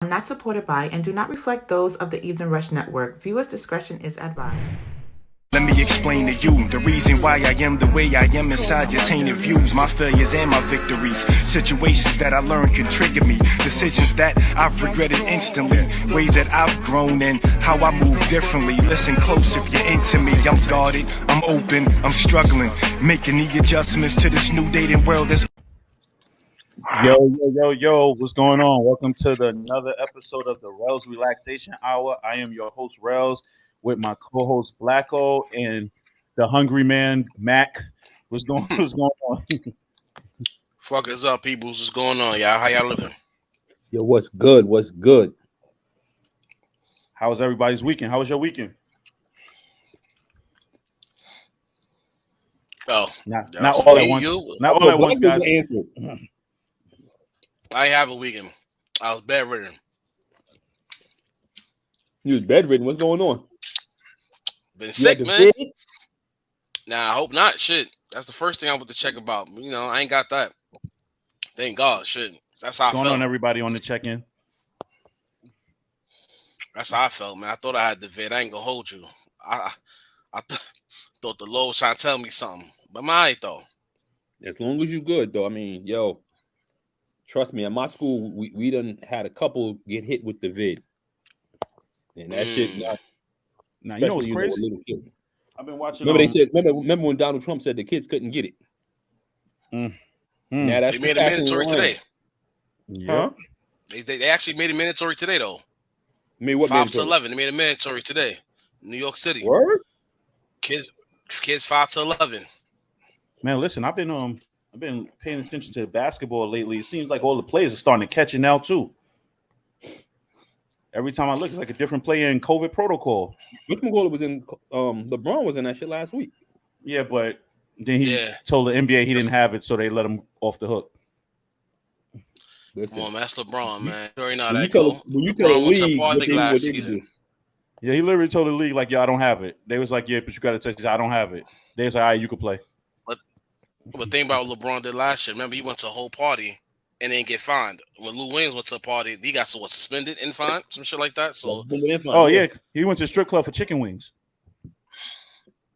Not supported by and do not reflect those of the Evening Rush Network. Viewers' discretion is advised. Let me explain to you the reason why I am the way I am inside your tainted views, my failures and my victories. Situations that I learned can trigger me. Decisions that I've regretted instantly. Ways that I've grown and how I move differently. Listen close if you're into me. I'm guarded, I'm open, I'm struggling. Making the adjustments to this new dating world that's Yo, what's going on? Welcome to another episode of the Rellz Relaxation Hour. I am your host, Rellz, with my co-host, Blacko, and the hungry man, Mac. What's going on? Fuck is up, peoples? What's going on, y'all? How y'all living? Yo, what's good? What's good? How was everybody's weekend? How was your weekend? Oh, Not all at once. Not all at once, guys. I have a weekend. I was bedridden. You was bedridden. What's going on? Been sick, man. Nah, I hope not. Shit. That's the first thing I want to check about. You know, I ain't got that. Thank God. Shit. That's how I felt. What's going on, everybody, on the check-in? That's how I felt, man. I thought I had the vid. I ain't gonna hold you. I thought the Lord was trying to tell me something. But I'm all right, though. As long as you good, though. I mean, yo, trust me, at my school, we done had a couple get hit with the vid. And that shit, now you know what's crazy? Little kids. I've been watching. Remember when Donald Trump said the kids couldn't get it? Now they made it mandatory today. Yeah. Huh? They actually made it mandatory today, though. Made what 5 to 11. They made it mandatory today. New York City. Word? Kids 5 to 11. Man, listen, I've been paying attention to basketball lately. It seems like all the players are starting to catch it now too. Every time I look, it's like a different player in COVID protocol. Which McCullough was in? LeBron was in that shit last week. Yeah, but then he told the NBA he didn't have it, so they let him off the hook. Listen, come on, man, that's LeBron, man. You already know how that when you tell the league what last they season. Yeah, he literally told the league, like, yo, I don't have it. They was like, yeah, but you got to test. I don't have it. They was like, all right, you can play. But think about what LeBron did last year. Remember, he went to a whole party and didn't get fined. When Lou Williams went to a party, he got suspended and fined, some shit like that. So, he went to a strip club for chicken wings.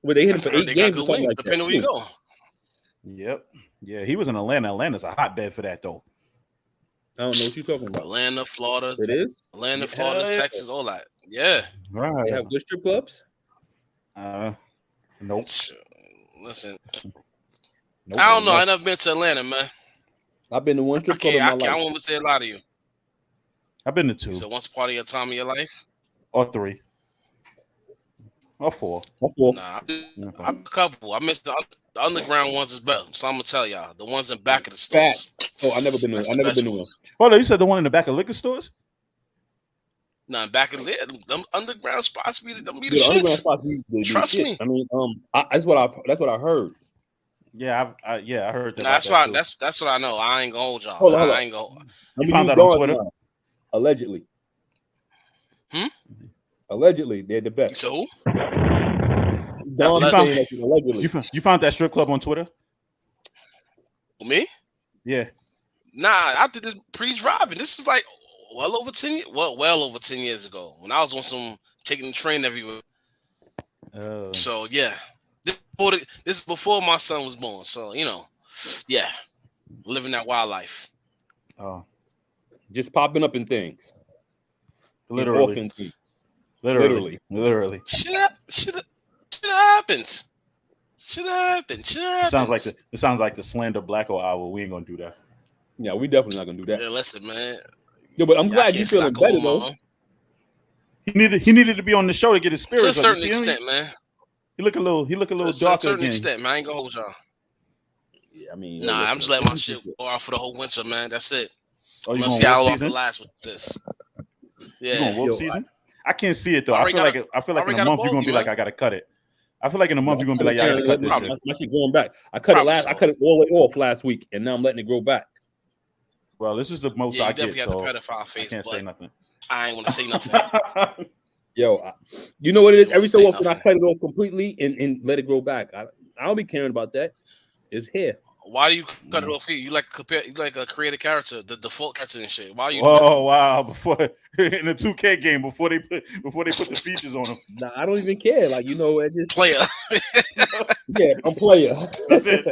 Well, they hit him for 8 games. Good wings, depending where you go. Yep. Yeah, he was in Atlanta. Atlanta's a hotbed for that, though. I don't know what you're talking about. Atlanta, Florida. It is? Atlanta, Florida, Texas, all that. Yeah. Right. They have good strip clubs? Nope. Listen. Nope. I don't know. I never been to Atlanta, man. I've been to one strip club in my life. I won't say a lot of you. I've been to 2. So once part of your time of your life? Or 3. Or 4. Nah, I'm a couple. I missed the underground ones is better. So I'm gonna tell y'all. The ones in back of the stores. Oh, I never been to one. Hold on, you said the one in the back of liquor stores? Nah, back in there, them underground spots be the shits. Trust me. I mean, that's what I heard. Yeah, I heard that. Nah, that's what I know. I ain't gonna hold y'all. I ain't gonna. You found that on Twitter? Allegedly. Allegedly, they're the best. So who? You found that strip club on Twitter? Me? Yeah. Nah, I did this pre-driving. This is like well over 10 years ago when I was on taking the train everywhere. So yeah, this is before my son was born. So yeah, living that wild life. Oh, just popping up in things. Literally. Shit happens. It sounds like the slander Blacko hour. We ain't gonna do that. Yeah, we definitely not gonna do that. Yeah, listen, man. Yo, but I'm glad you feeling better though. He needed to be on the show to get his spirits. To a certain extent, man. He look a little darker. To a certain extent, man. I ain't gonna hold y'all. Yeah, I mean, nah, I'm just letting my shit go out for the whole winter, man. That's it. Oh, I'm gonna see how long it lasts with this. Yeah. You going wolf season? I can't see it though. I feel like in a month you're gonna be like, I gotta cut it. I feel like in a month you're gonna be like, yeah, I gotta cut this shit. My shit going back. I cut it all the way off last week, and now I'm letting it grow back. Well, this is the most I get. You definitely got the pedophile face. I can't say nothing. I ain't want to say nothing. Yo, you know what it is? Every so often I cut it off completely and let it grow back. I don't be caring about that. It's hair. Why do you cut it off here? You like a creative character, the default character and shit. Why are you do Oh wow! Before in the 2K game, before they put the features on them. Nah, I don't even care. Like it just player? Yeah, I'm player. That's it.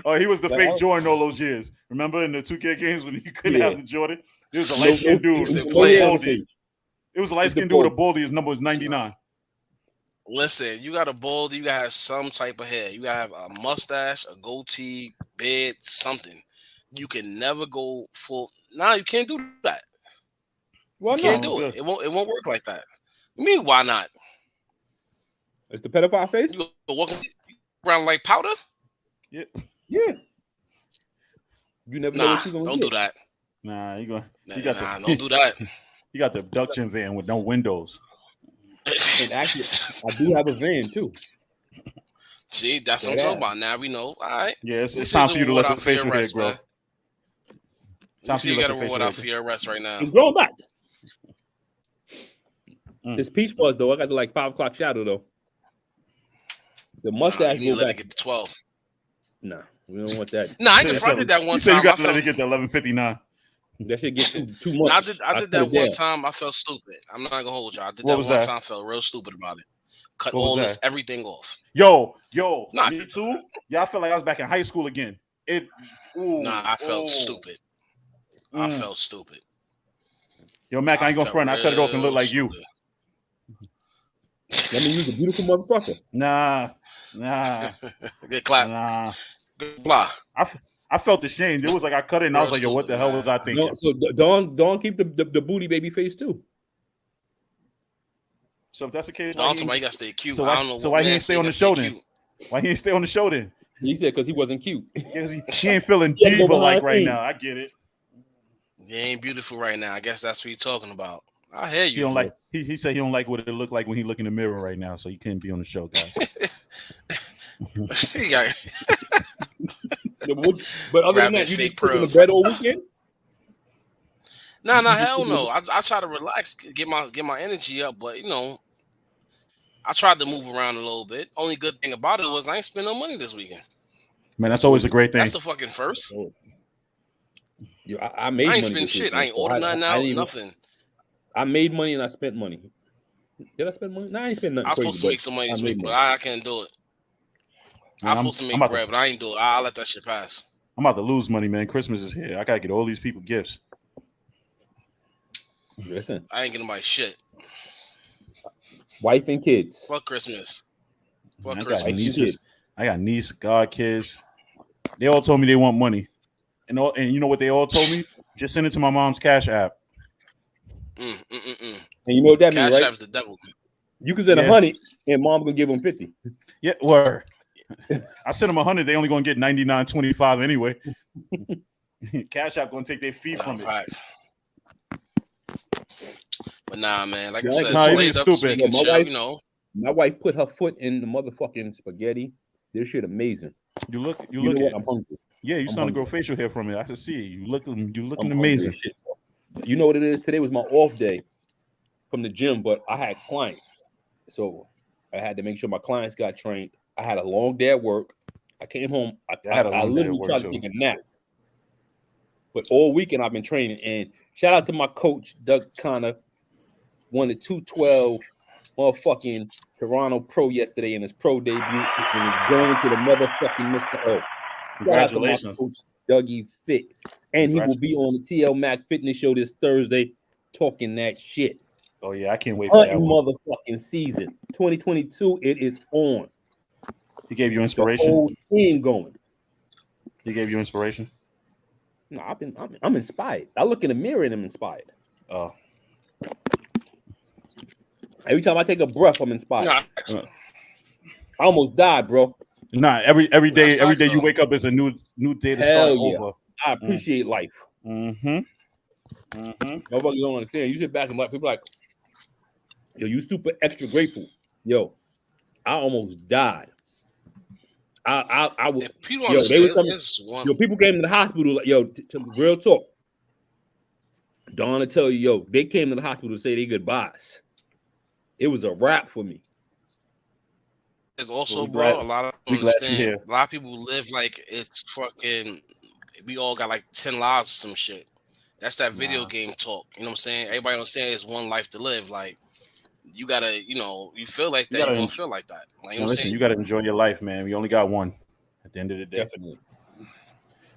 Oh, he was the Like, fake Jordan all those years. Remember in the 2K games when you couldn't Yeah. have the Jordan? It was a light skinned dude. said with player. a baldy. It was a light skinned dude with a baldy. His number was 99. Listen, you got a baldy, you gotta have some type of hair. You gotta have a mustache, a goatee, beard, something. You can never go full. Nah, you can't do that. Why You can't not? do it. It won't work like that. You mean why not? It's the pedophile face. You go walking around like powder? Yeah. Yeah. You never know Nah, what you're gonna don't get. do that. Nah, you got don't do that. You got the abduction van with no windows. And actually, I do have a van too. See, that's what I'm talking about. Now we know. All right. Yeah, it's time for you to let the facial hair grow. Man. Time for you You to let got the to facial reward hair out for your arrest right now. It's growing back. Mm. It's peach fuzz though. I got the 5 o'clock shadow though. The mustache you need to go let it back. get to 12. Nah, we don't want that. Nah, I ain't gonna front. I did that one You said time. you got to I let it felt- get to 11:59. That should get too much. Nah, I did that cut it one down. time. I felt stupid. I'm not gonna hold you. I did What that was one that? time. I felt real stupid about it. Cut What was all this, that? everything off. Yo, Nah. me too. Yeah, I felt like I was back in high school again. I felt stupid. I felt stupid. Yo, Mac, I ain't gonna front. I cut it off and look like you. Let me use a beautiful motherfucker. Nah. Good clap. Nah. Good blah. I felt ashamed. It was like I cut it and I was Real like, yo, what the stupid, hell was I thinking? No, so Dawn keep the booty baby face too. So if that's the case, Don't somebody got to stay cute. So I don't know. so what why he man ain't stay say on the gotta stay show then? cute. Why he ain't stay on the show then? He said because he wasn't cute. Because he ain't feeling Yeah, go diva behind like right scenes. now. I get it. You ain't beautiful right now. I guess that's what you're talking about. I hear you. He don't like. He said he don't like what it looked like when he look in the mirror right now. So he couldn't be on the show, guys. He got- But other Grab than that, that you fake just sit in the pearls. bed all weekend. Nah, hell no. I try to relax, get my energy up, but I tried to move around a little bit. Only good thing about it was I ain't spend no money this weekend. Man, that's always a great thing. That's the fucking first. Yo, I made I money. ain't spend this shit. weekend, I ain't so ordered nothing out. didn't even- Nothing. I made money and I spent money. Did I spend money? No, I ain't spend nothing I was crazy. supposed to make some money this I made week, but money. I can't do it. Man, I'm supposed to I'm make about bread, but I ain't do it. I'll let that shit pass. I'm about to lose money, man. Christmas is here. I gotta get all these people gifts. Listen, I ain't getting my shit. wife and kids. Fuck Christmas. Fuck Man, I got Christmas. nieces. I got niece, god kids. They all told me they want money, and you know what they all told me? Just send it to my mom's Cash App. And you know what that means, Cash right? App is the devil. You can send 100 and mom gonna give them 50. Yeah, word. I sent them 100. They only gonna get 99.25 anyway. Cash App gonna take their fee from it. Right. But nah, man. Like I Yeah, said, nah, you straight ain't up, stupid. speak and My chill, wife- My wife put her foot in the motherfucking spaghetti. This shit amazing. You look know at what? I'm hungry. Yeah, you I'm starting to grow hungry. facial hair from it. I can see it. You looking I'm hungry amazing. as shit. You know what it is? Today was my off day from the gym, but I had clients. So I had to make sure my clients got trained. I had a long day at work. I came home. I literally tried to take a nap. But all weekend I've been training. And shout out to my coach, Doug Connor. Won the 212 motherfucking Toronto Pro yesterday in his pro debut. And is going to the motherfucking Mr. O. Congratulations. Shout out to my coach, Dougie Fit. And he will be on the TL Mac Fitness Show this Thursday talking that shit. Oh, yeah, I can't wait for that one. Motherfucking season. 2022, it is on. He gave you The inspiration? whole team going. He gave you inspiration? No, I'm inspired. I look in the mirror and I'm inspired. Oh. Every time I take a breath, I'm inspired. Nah. I almost died, bro. Nah, every day you wake up is a new day to start over. I appreciate life. Nobody don't understand. You sit back and like people like, yo, you super extra grateful. Yo, I almost died. I was. People Yo, they was understand. yo, people came to the hospital. Like, yo, real talk. Dawn to tell you, yo, they came to the hospital to say they goodbyes. It was a wrap for me. It's also, glad, bro, a lot of we people glad you understand. here. A lot of people live like it's fucking. We all got like 10 lives or some shit. That's that video game talk. You know what I'm saying? Everybody understand it's one life to live. Like you gotta, you feel like You that, you're gotta gonna feel like that. Like you know and what I'm listen, saying? you gotta enjoy your life, man. We only got one at the end of the day. Definitely.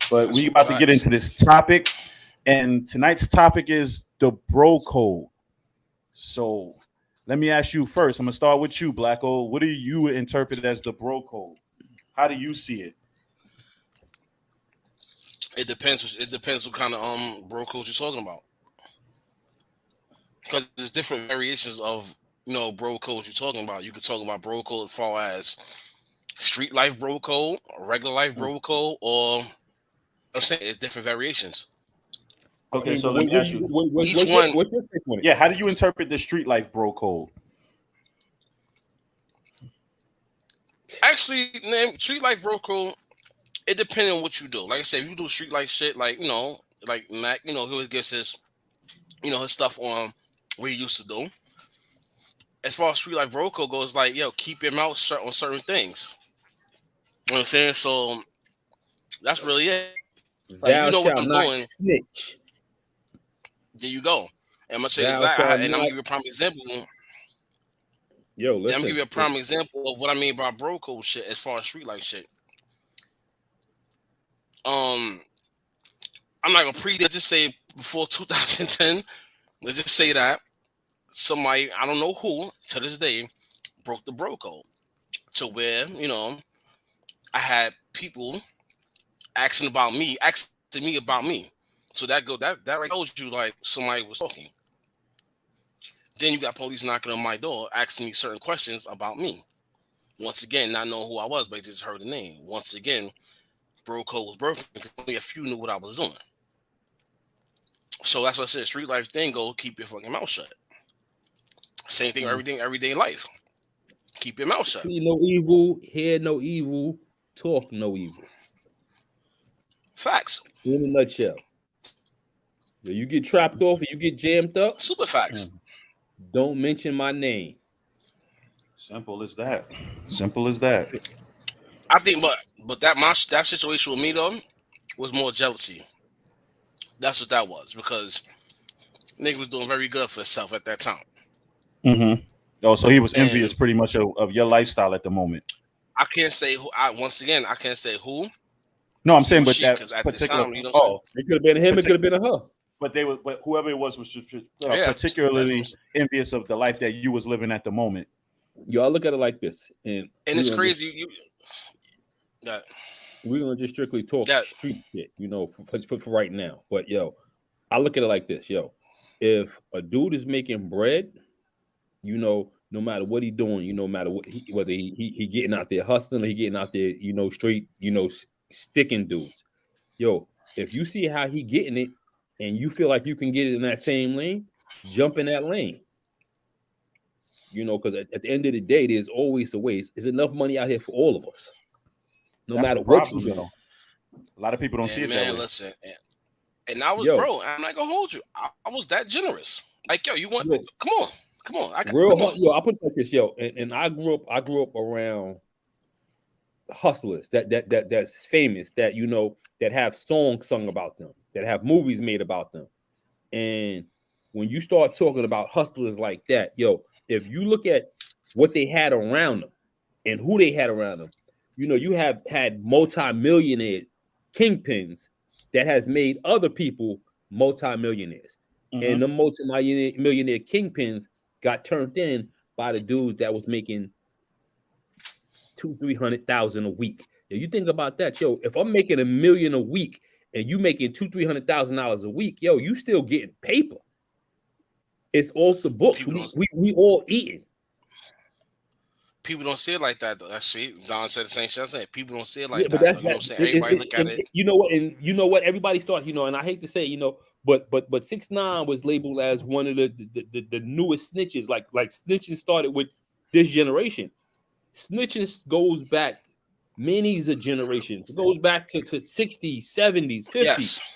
But we about to get into this topic, and tonight's topic is the bro code. So let me ask you first. I'm gonna start with you, Blacko. What do you interpret as the bro code? How do you see it? It depends. It depends what kind of bro code you're talking about. Because there's different variations of bro code you're talking about. You could talk about bro code as far as street life bro code, regular life bro code, or I'm saying it's different variations. Okay, I mean, so let me ask you. what's Each one. What's your take on it? Yeah, how do you interpret the street life bro code? Actually, street life bro code. It depends on what you do. Like I said, if you do street life shit, like like Mac, he always gets his, his stuff on what he used to do. As far as street life bro code goes, like keep your mouth shut on certain things. You know what I'm saying? So that's really it. Like Thou you know what shalt I'm not doing. snitch. There you go. And I'm gonna say this, Thou and shalt I'm gonna not. give you a prime example. Yo, I'm listen. gonna give you a prime example of what I mean by bro code shit as far as street life shit. I'm not gonna just say before 2010. Let's just say that somebody, I don't know who, to this day, broke the bro code to where I had people asking me about me. So that right tells you like somebody was talking. Then you got police knocking on my door asking me certain questions about me. Once again, not knowing who I was, but they just heard the name. Once again, bro code was broken because only a few knew what I was doing. So that's what I said. Street life thing, go keep your fucking mouth shut. Same thing, everyday life. Keep your mouth shut. See no evil, hear no evil, talk no evil. Facts. In a nutshell. You get trapped off and you get jammed up. Super facts. Don't mention my name. Simple as that. Simple as that. I think, but that situation with me though was more jealousy. That's what that was because nigga was doing very good for himself at that time. Mm-hmm. Oh, so he was envious pretty much of your lifestyle at the moment. I can't say who. I can't say who. No, I'm saying, but that because at particular. the time, it could have been him. It could have been a her. But whoever it was particularly envious of the life that you was living at the moment. Yo, I look at it like this, and it's crazy. We're gonna just strictly talk street shit, for right now. But yo, I look at it like this, yo. If a dude is making bread, no matter what he doing, no matter what whether he getting out there hustling or he getting out there, straight, sticking dudes. Yo, if you see how he getting it and you feel like you can get it in that same lane, jump in that lane. Because at the end of the day, there's always a way. There's enough money out here for all of us. No matter what you do. A lot of people don't see it that way. Listen, and I was, bro, I'm not gonna hold you. I was that generous. Like, yo, you want? Come on. Come on. Yo, I put it like this, yo. And I grew up around hustlers that's famous, that that have songs sung about them, that have movies made about them. And when you start talking about hustlers like that, yo, if you look at what they had around them and who they had around them, you have had multi-millionaire kingpins that has made other people multi-millionaires. Mm-hmm. And the multi-millionaire kingpins got turned in by the dudes that was making $200,000-300,000 a week. If you think about that, yo, if I'm making $1 million a week and you making $200,000-300,000 a week, yo, you still getting paper. It's off the books. We all eating. People don't see it like that, though. That's it. Don said the same shit I said. People don't see it like that. You know what I'm saying? Everybody look at it. You know what? And you know what? Everybody starts, and I hate to say, but 6ix9ine was labeled as one of the newest snitches. Like snitching started with this generation. Snitching goes back many generations. It goes back to 60s, 70s, 50s. Yes.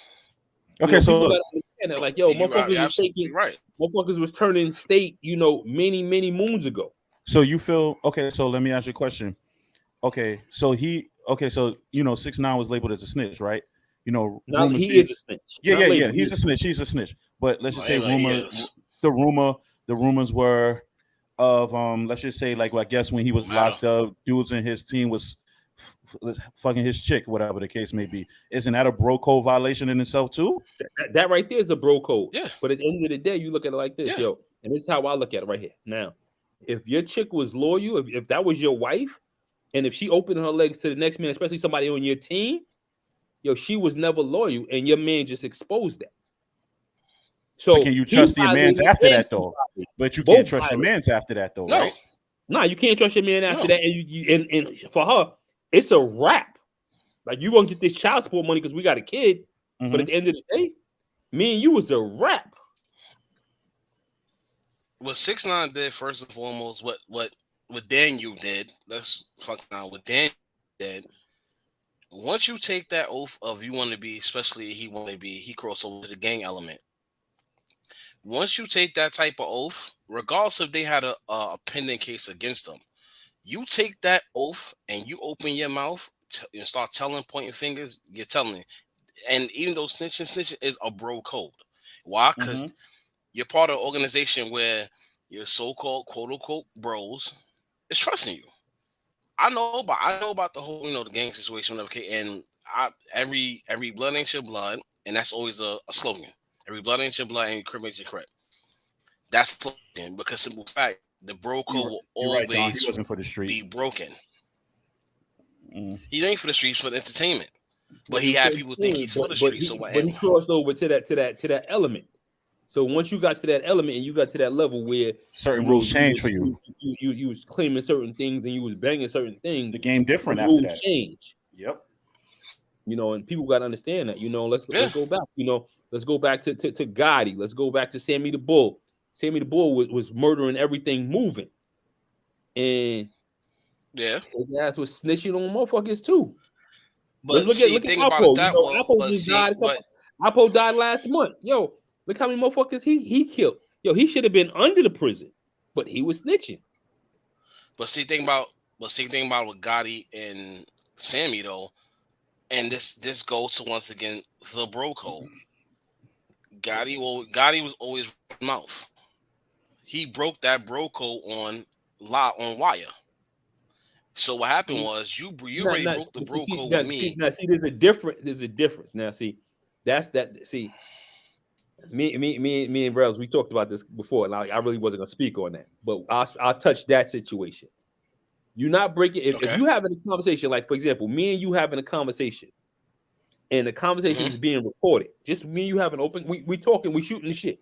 Okay, so understand that, like, yo, motherfuckers was taking, motherfuckers was turning state, many moons ago. So you feel okay? So let me ask you a question. Okay, so 6ix9ine was labeled as a snitch, right? Now Rumors. he is a snitch. Yeah, Not yeah, yeah. labeled. He's a snitch. He's a snitch. But let's just say Is. the rumors were of let's just say like I guess when he was locked up, dudes in his team was fucking his chick, whatever the case may be. Isn't that a bro code violation in itself too? That right there is a bro code. Yeah. But at the end of the day, you look at it like this, yo, and this is how I look at it right here. Now, if your chick was loyal, if that was your wife, and if she opened her legs to the next man, especially somebody on your team, yo, she was never loyal, and your man just exposed that. So but can you trust your man's after that though? But you can't trust your man's after that though, right? No, you can't trust your man after that. And and for her, it's a wrap. Like you gonna get this child support money because we got a kid, but at the end of the day, me and you was a wrap. What 6ix9ine did first and foremost, what Daniel did. Let's fuck now. What Daniel did. Once you take that oath of you want to be, especially he crossed over to the gang element. Once you take that type of oath, regardless if they had a pending case against them, you take that oath and you open your mouth and start pointing fingers, you're telling it. And even though snitching is a bro code. Why? Because you're part of an organization where your so-called quote-unquote bros is trusting you. I know about the whole, the gang situation, and every blood ain't your blood, and that's always a slogan. Every blood ain't your blood, and your crib ain't your crib. That's slogan because simple fact, the bro code will always wasn't for the street. be broken. He ain't for the streets, for the entertainment. But he had people think he's for the streets. But he crossed over to that element. So once you got to that element and you got to that level where certain rules change for you. You was claiming certain things and you was banging certain things. The game different after that. Change. Yep. And people got to understand that. Let's go back. Let's go back to Gotti. Let's go back to Sammy the Bull. Sammy the Bull was murdering everything moving, and his ass was snitching on motherfuckers too. But look at Appo. Appo died last month. Yo, look how many motherfuckers he killed. Yo, he should have been under the prison, but he was snitching. But see, think about with Gotti and Sammy though, and this goes to once again the bro code. Gotti was always mouth. He broke that bro code on wire. So what happened was you already broke the bro code with me. Now see, there's a difference. Now see, that's that. See, me and Rellz, we talked about this before, and I really wasn't gonna speak on that, but I'll touch that situation. You're not breaking if you having a conversation, like for example, me and you having a conversation, and the conversation is being recorded. Just me and you having open, we talking, we shooting the shit.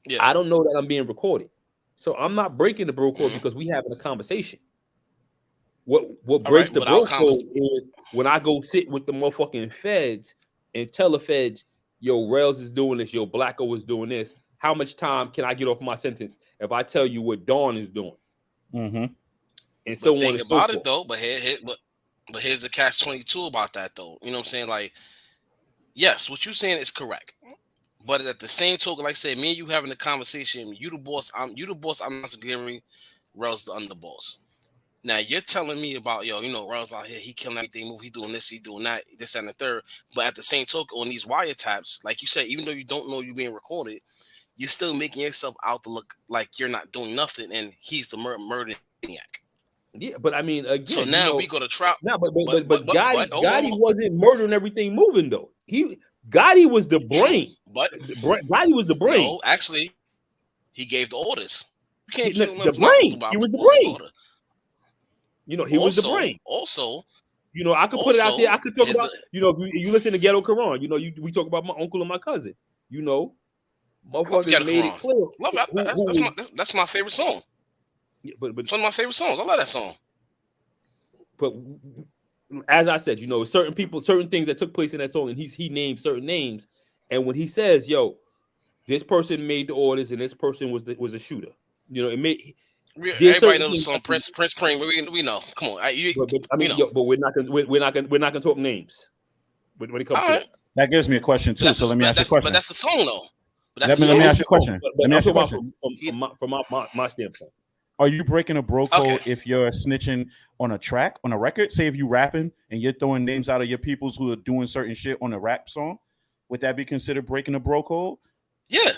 Yeah. I don't know that I'm being recorded, so I'm not breaking the bro code because we having a conversation. What breaks the bro code is when I go sit with the motherfucking feds and tell the feds, yo, Rellz is doing this, yo, Blacko is doing this. How much time can I get off my sentence if I tell you what Dawn is doing? And so on. Think about it though, but here's the catch-22 about that though. You know what I'm saying? Like, yes, what you're saying is correct. But at the same token, like I said, me and you having a conversation, you the boss, I'm not secretary, Rellz the underboss. Now you're telling me about, Rellz out here, he killing everything, he doing this, he doing that, this and the third. But at the same token, on these wiretaps, like you said, even though you don't know you're being recorded, you're still making yourself out to look like you're not doing nothing, and he's the murder maniac. Yeah, but I mean, again, so now we go to trial. No, but Gotti wasn't murdering everything moving though. Gotti was the brain. But Gotti was the brain. No, actually, he gave the orders. You can't kill him. The brain. He was the brain. He was the brain. Also, I could put it out there. I could talk about, you listen to Ghetto Quran. We talk about my uncle and my cousin. Motherfuckers made it clear. That's my favorite song. Yeah, but it's one of my favorite songs. I love that song. But as I said, certain people, certain things that took place in that song, and he named certain names. And when he says, "Yo, this person made the orders, and this person was a shooter," it made. Everybody knows the song Prince Pring. We know. Come on, but we're not gonna talk names when it comes to that. That gives me a question too. So let me ask you a question. But that's the song though. Let me ask you a question. Let me ask you a question. From my standpoint. Are you breaking a bro code Okay. if you're snitching on a track, on a record? Say if you rapping and you're throwing names out of your peoples who are doing certain shit on a rap song, would that be considered breaking a bro code? Yeah.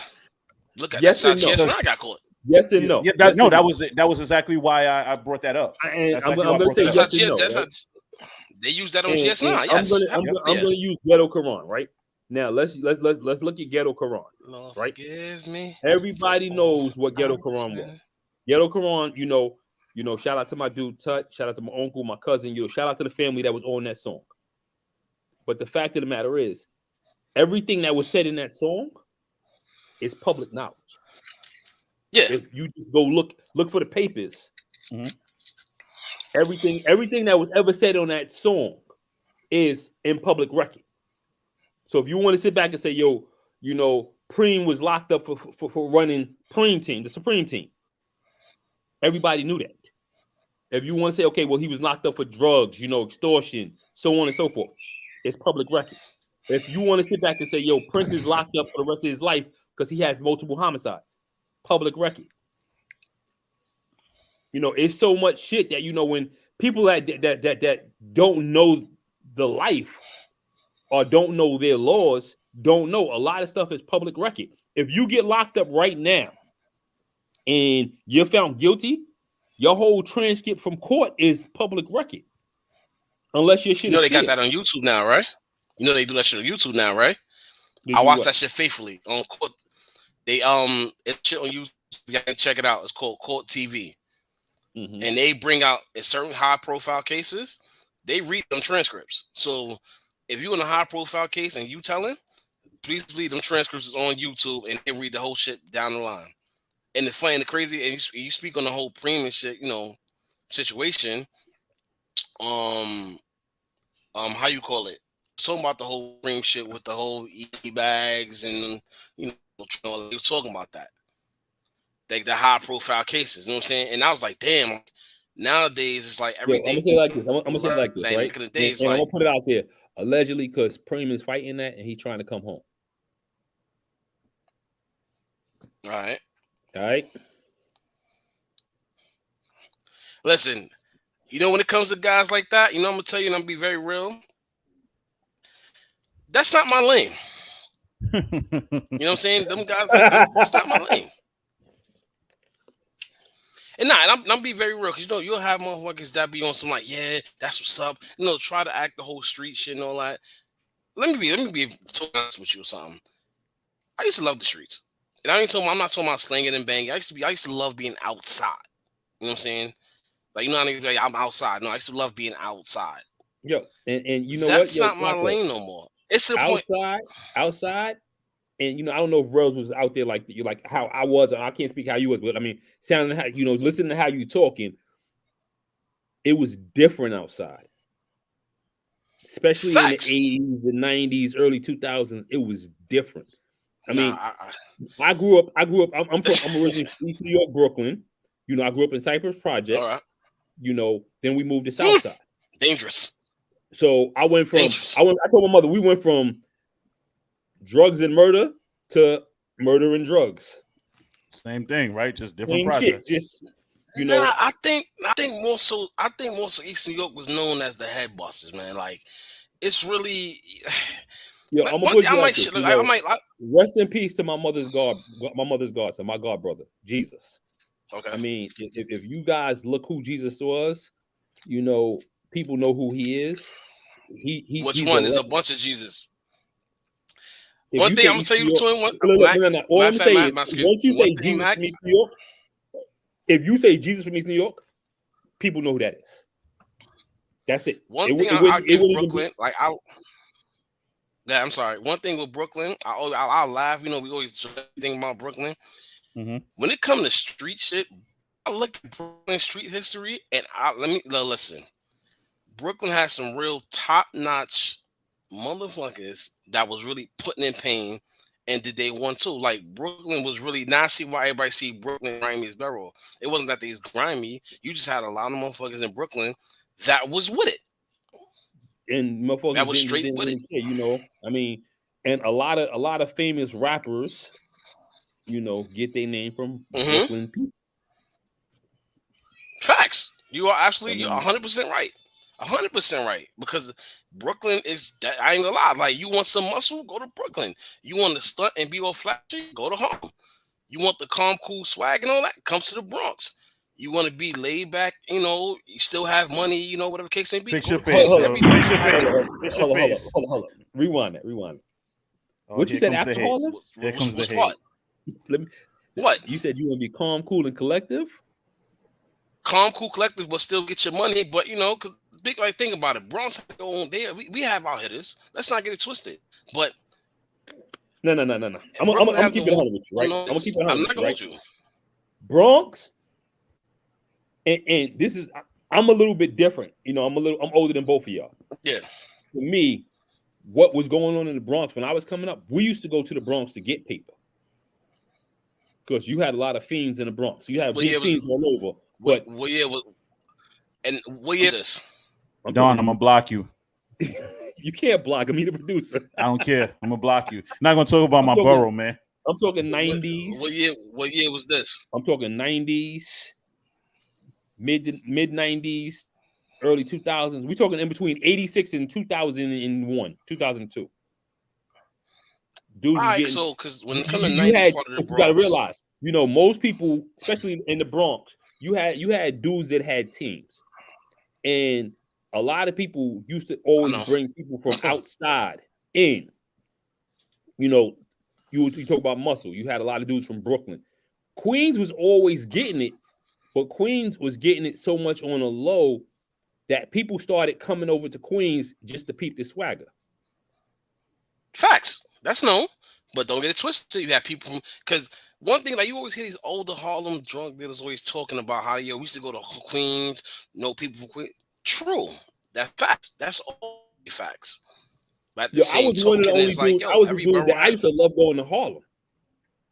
Look at Yes that's how and no. Chance and I got caught. Yes and no. Yeah, Yes and that was exactly why I brought that up. And That's I'm exactly why I gonna brought say that yes up. and no. That's Right? they use that on And GS9. Yes. I'm gonna use Ghetto Quran, right? Now let's look at Ghetto Quran. Lord, right? forgive me. Everybody knows what Ghetto Quran was. Ghetto Quran, you know, shout out to my dude Tut, shout out to my uncle, my cousin, shout out to the family that was on that song. But the fact of the matter is, everything that was said in that song is public knowledge. Yeah. If you just go look for the papers, everything that was ever said on that song is in public record. So if you want to sit back and say, yo, Preem was locked up for running Preem team, the Supreme team, everybody knew that. If you want to say, okay, well, he was locked up for drugs, extortion, so on and so forth, it's public record. If you want to sit back and say, yo, Prince is locked up for the rest of his life because he has multiple homicides, public record. It's so much shit that when people that don't know the life or don't know their laws, don't know, a lot of stuff is public record. If you get locked up right now and you're found guilty, your whole transcript from court is public record. Unless your shit they got that on YouTube now, right? They do that shit on YouTube now, right? I watch that shit faithfully on court. They it's shit on YouTube. You gotta check it out. It's called Court TV. And they bring out in certain high profile cases, they read them transcripts. So if you're in a high profile case and you telling, please believe them transcripts is on YouTube and they read the whole shit down the line. And it's funny and the crazy, and you speak on the whole premium shit, situation. How you call it? Talking about the whole premium shit with the whole e-bags and you're talking about that. Like the high profile cases, you know what I'm saying? And I was like, damn, nowadays it's like everything. I'm gonna say it like this. I'm gonna say it like this, right? Back in the day, and I'm gonna put it out there. Allegedly, because Preem is fighting that and he's trying to come home. All right. Listen, when it comes to guys like that, I'm gonna tell you, and I'm gonna be very real. That's not my lane. You know what I'm saying? Them guys like that's not my lane. And I'm be very real, because you'll have motherfuckers that be on some like, yeah, that's what's up. Try to act the whole street shit and all that. Let me be totally honest with you or something. I used to love the streets. And I'm not talking about slanging and banging. I used to love being outside. You know what I'm saying? Like, I'm outside. No, I used to love being outside. Yo, and that's not my lane no more. It's the outside. And I don't know if Rellz was out there like how I was. I can't speak how you was, but I mean, sounding how listening to how you talking, it was different outside. Especially Facts. In the 80s, the 90s, early 2000s, it was different. I mean, I grew up. I'm originally from East New York, Brooklyn. I grew up in Cypress Project. All right. Then we moved to Southside. Dangerous. So I went from. I told my mother we went from drugs and murder to murder and drugs. Same thing, right? Just different projects. Just I think more so East New York was known as the head bosses, man. Like, it's really. Yeah, I'm gonna put you like this, I might rest in peace to my mother's godson, my god brother, Jesus. Okay. I mean, if you guys look who Jesus was, people know who he is. Which one? There's a bunch of Jesus. One thing I'm gonna tell you between one. All I'm saying is, once you say Jesus from East New York, if you say Jesus from East New York, people know who that is. That's it. One thing I'll give Brooklyn, I'm sorry. One thing with Brooklyn, I'll laugh. We always think about Brooklyn. Mm-hmm. When it comes to street shit, I look at Brooklyn street history, and listen. Brooklyn has some real top-notch motherfuckers that was really putting in pain and did they want to. Like, Brooklyn was really, now I see why everybody see Brooklyn grimy as borough. It wasn't that they was grimy. You just had a lot of motherfuckers in Brooklyn that was with it. And motherfuckers that was straight with it. I mean, and a lot of famous rappers, get their name from Brooklyn people. You are absolutely, you're 100% right. 100% right. Because Brooklyn is that, I ain't gonna lie. Like, you want some muscle, go to Brooklyn. You want to stunt and be all flashy, go to Harlem. You want the calm, cool swag and all that, come to the Bronx. You want to be laid back, you know, you still have money, you know, whatever the case may be. Fix your to face, Queens. bro. Fix your face. Fix your face. Hold on. Rewind it. Oh, What you said after Harlem? Here comes the hate. What? What? You said you want to be calm, cool, and collective? Calm, cool, collective, but still get your money. But, you know, because big, like, think about it. Bronx has to go on there. We have our hitters. Let's not get it twisted. But no. I'm gonna keep it 100 with you, right? I'm gonna keep it 100 I'm not going right? with you. Bronx, and this is, I'm a little bit different. You know, I'm older than both of y'all. Yeah. For me, what was going on in the Bronx when I was coming up, we used to go to the Bronx to get paper. Because you had a lot of fiends in the Bronx. You had fiends all over. But what year was this? Don, I'm gonna block you. You can't block him. He's the producer. I don't care. I'm gonna block you. Not gonna talk about my borough, man. I'm talking 90s. What year was this? I'm talking 90s, mid 90s, early 2000s. We're talking in between 86 and 2001, 2002. Dudes, right, so because when it comes to 90s, part of the Bronx, you gotta realize, you know, most people, especially in the Bronx, you had dudes that had teams, and a lot of people used to always bring people from outside in. You know, you talk about muscle. You had a lot of dudes from Brooklyn. Queens was always getting it, but Queens was getting it so much on a low that people started coming over to Queens just to peep the swagger. Facts. That's known, but don't get it twisted. You have people from, because one thing, like, you always hear these older Harlem drug dealers always talking about how, yo, we used to go to Queens, know people from Queens. True, that's facts. That's all facts. But at the same token, it's like, yo, every borough I used to love going to Harlem.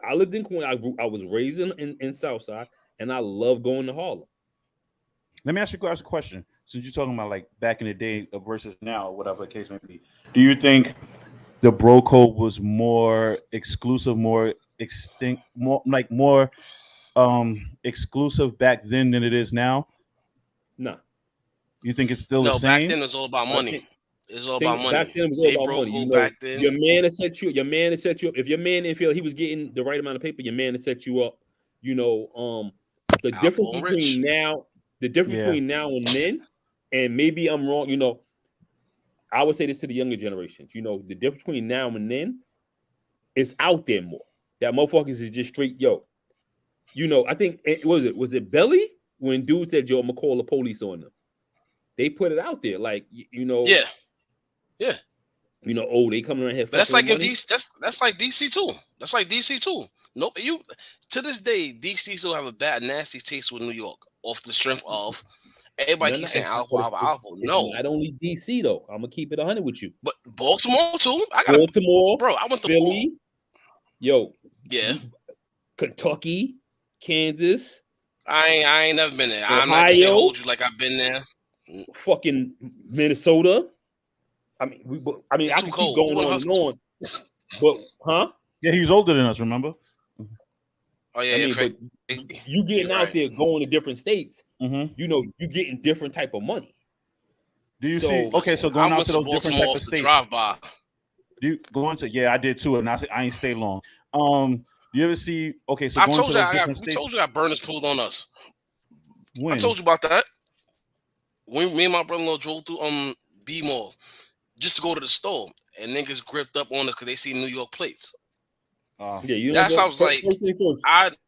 I lived in Queens. I was raised in Southside, and I love going to Harlem. Let me ask you guys a question. Since you're talking about like back in the day versus now, whatever the case may be, do you think the bro code was more exclusive, more extinct, more exclusive back then than it is now? No. You think it's still the same? No, back then it was all about money. It's all about money. Back then it was all about money. You know, back then, your man had set you up. If your man didn't feel he was getting the right amount of paper, your man had set you up. You know, the difference between now and then, and maybe I'm wrong, you know, I would say this to the younger generations. You know, the difference between now and then is out there more. That motherfuckers is just straight, yo. You know, I think was it Belly when dude said, yo, I'm gonna call the police on them. They put it out there, like, you know, yeah. You know, oh, they coming around here. But that's like in DC. That's like DC too. That's like DC too. Nope. You to this day, DC still have a bad, nasty taste with New York off the strength of everybody keeps saying Alpha. No, not only DC though. I'm gonna keep it 100 with you. But Baltimore too. Baltimore, bro. I went to Philly. Yo, yeah. Kentucky, Kansas. I ain't never been there. I'm not gonna say hold you like I've been there. Fucking Minnesota. I mean, I can keep going on and on. But yeah, he's older than us. Remember? Oh yeah, but you getting out there going to different states. Mm-hmm. You know, you getting different type of money. Do you see? Okay, so going out to those different type of states. Drive by. Do you go into? Yeah, I did too, and I ain't stay long. You ever see? Okay, so I told you we told you our burners pulled on us. When? I told you about that. When me and my brother-in-law drove through B Mall just to go to the store, and niggas gripped up on us because they see New York plates. Yeah, you know, that's how I was like,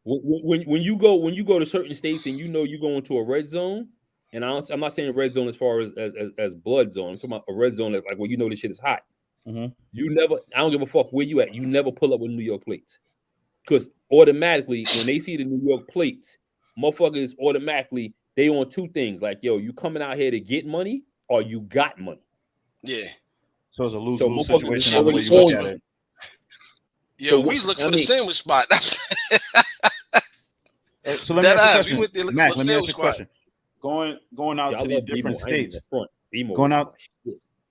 when you go to certain states and you know you go into a red zone, and I'm not saying red zone as far as blood zone. I'm talking about a red zone that's like where you know this shit is hot. Mm-hmm. I don't give a fuck where you at. You never pull up with New York plates because automatically when they see the New York plates, motherfuckers automatically they on two things like, yo, you coming out here to get money or you got money. Yeah. So it's a lose-lose situation. Way you look at it. Yo, we look for the sandwich spot. So let me ask you a question. Mac, let me ask you a question. Going out to these different states.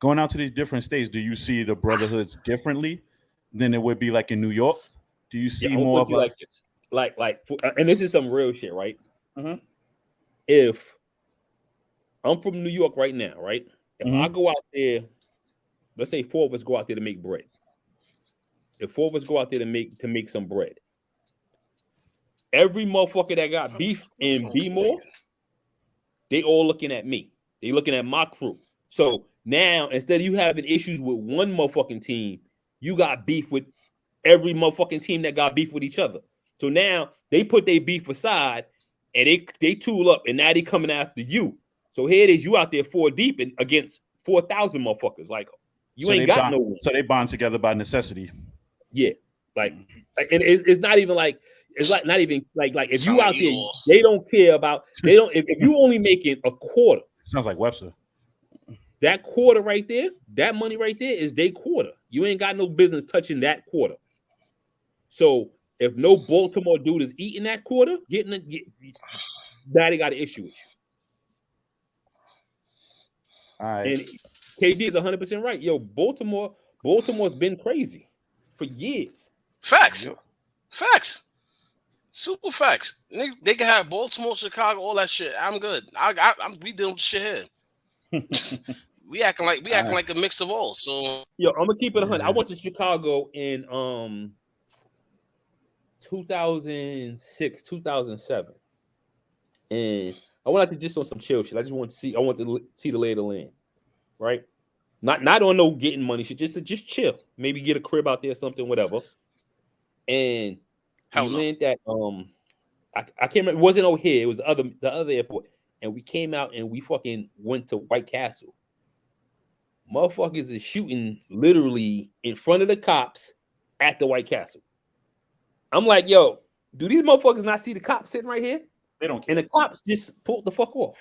Going out to these different states, do you see the brotherhoods differently than it would be like in New York? Do you see more of like this? Like, and this is some real shit, right? Mm-hmm. If I'm from New York right now, right? If I go out there, let's say 4 of us go out there to make bread. If 4 of us go out there to make some bread, every motherfucker that got beef in B-More, they all looking at me. They looking at my crew. So now, instead of you having issues with one motherfucking team, you got beef with every motherfucking team that got beef with each other. So now they put their beef aside and they tool up, and now they coming after you. So here it is, you out there 4 deep and against 4,000 motherfuckers. Like you ain't got no one. So they bond together by necessity. Yeah, like and it's not even like it's like not even like if you out there, they don't care about if you only making a quarter. Sounds like Webster. That quarter right there, that money right there is their quarter. You ain't got no business touching that quarter. So if no Baltimore dude is eating that quarter, now they got an issue with you. All right. And KD is 100% right. Yo, Baltimore's been crazy for years. Facts. Facts. Super facts. They can have Baltimore, Chicago, all that shit. I'm good. We dealing with shit here. we acting like a mix of all. So yo, I'm gonna keep it 100. I went to Chicago in 2006, 2007, and I went out to just on some chill shit. I want to see the lay of the land, right? Not on no getting money shit. Just chill. Maybe get a crib out there, something, whatever. And we landed at I can't remember. It wasn't over here. It was the other airport. And we came out and we fucking went to White Castle. Motherfuckers is shooting literally in front of the cops at the White Castle. I'm like, yo, do these motherfuckers not see the cops sitting right here? They don't care. And the cops just pulled the fuck off.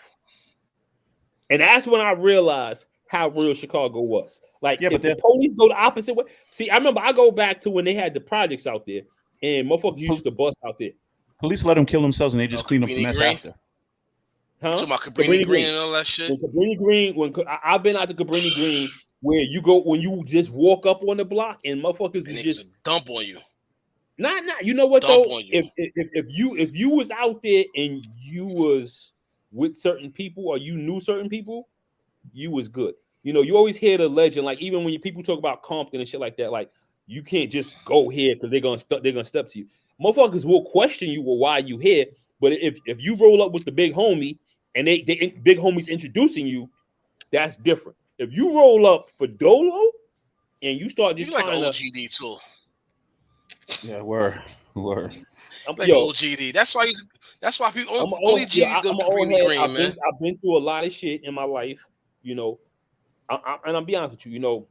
And that's when I realized how real Chicago was. Like, if the police go the opposite way. See, I remember I go back to when they had the projects out there and motherfuckers used to bust out there. Police let them kill themselves and they just clean up the mess after. Huh? So my Cabrini Green and all that shit. Cabrini Green, I've been out to Cabrini Green where you go when you just walk up on the block and motherfuckers and just dump on you. Not. You know what though? If you was out there and you was with certain people or you knew certain people, you was good. You know, you always hear the legend, like even when people talk about Compton and shit like that, like you can't just go here because they're gonna step to you. Motherfuckers will question you, well, why you here? But if you roll up with the big homie and they big homies introducing you, that's different. If you roll up for Dolo and you start just like OGD too. Yeah, word. I'm like OGD. That's why people only GDs go to Cabrini Green, man. I've been through a lot of shit in my life, you know. And I'll be honest with you, you know,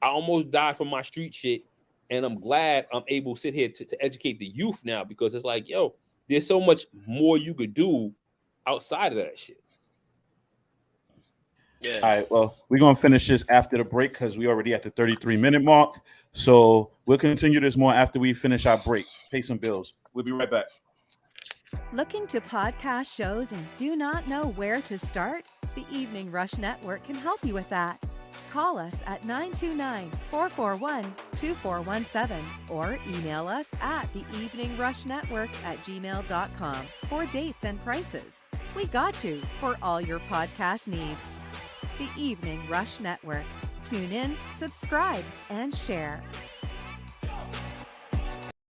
I almost died from my street shit, and I'm glad I'm able to sit here to educate the youth now because it's like, yo, there's so much more you could do outside of that shit. Yeah. All right. Well, we're gonna finish this after the break because we already at the 33-minute mark. So we'll continue this more after we finish our break. Pay some bills. We'll be right back. Looking to podcast shows and do not know where to start? The Evening Rush Network can help you with that. Call us at 929-441-2417 or email us at theeveningrushnetwork@gmail.com for dates and prices. We got you for all your podcast needs. The Evening Rush Network. Tune in, subscribe, and share.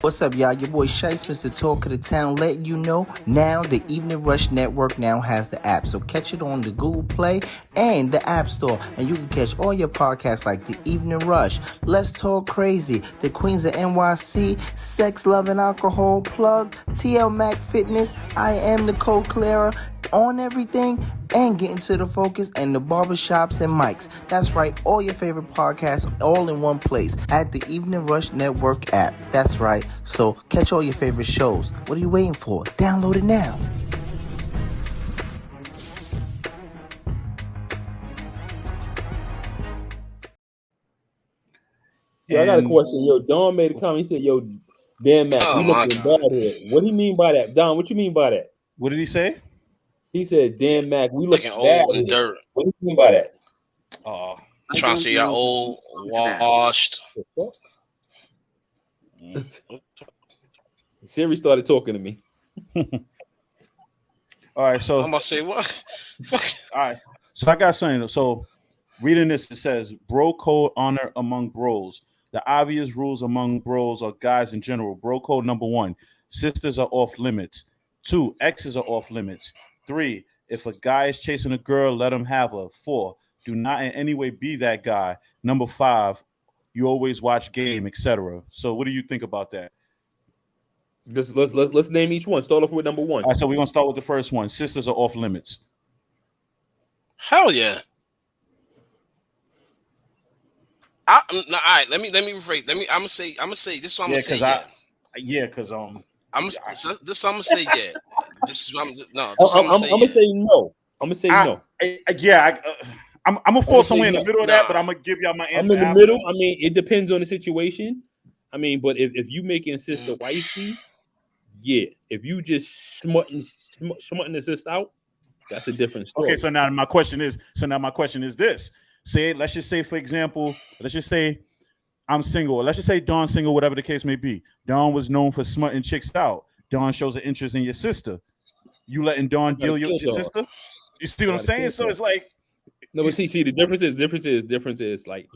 What's up, y'all? Your boy Shice, Mr. Talk of the Town, letting you know now the Evening Rush Network now has the app. So catch it on the Google Play and the App Store. And you can catch all your podcasts like The Evening Rush, Let's Talk Crazy, The Queens of NYC, Sex, Love, and Alcohol, Plug, TL Mac Fitness, I Am Nicole Clara, On Everything, and Getting to the Focus, and the barbershops and mics. That's right, all your favorite podcasts all in one place at the Evening Rush Network app. That's right. So catch all your favorite shows. What are you waiting for? Download it now. Yeah, I got a question. Yo, Don made a comment. He said, yo, damn Mac, we looking bad here. What do you mean by that? Don, what you mean by that? What did he say? He said, damn Mac, we looking bad old and dirt. What do you mean by that? Oh, I'm trying to say y'all old, washed. Siri started talking to me. All right, so I'm about to say what? all right, so I got something. So reading this, it says bro code honor among bros. The obvious rules among bros or guys in general. Bro code number 1: sisters are off limits. 2: exes are off limits. 3: if a guy is chasing a girl, let him have her. 4: do not in any way be that guy. Number 5: you always watch game, etc. So what do you think about that? Let's name each one. Start off with number 1. All right, so we're gonna start with the first one. Sisters are off limits. Hell yeah. All right, let me rephrase. I'm gonna say this. Is what I'm gonna say. Because this. I'm gonna say yeah. I'm gonna say no. I'm gonna say no. I'm gonna fall somewhere in the middle of that, but I'm gonna give y'all my answer. I'm in the middle. I mean, it depends on the situation. I mean, but if you making sister wifey, yeah. If you just smutting the sister out, that's a different story. Okay, so now my question is this. Let's just say, for example, let's just say I'm single. Let's just say Dawn's single, whatever the case may be. Dawn was known for smutting chicks out. Dawn shows an interest in your sister. You letting Dawn deal with your sister? You see what I'm saying? So it's like, no, but see, the difference is like,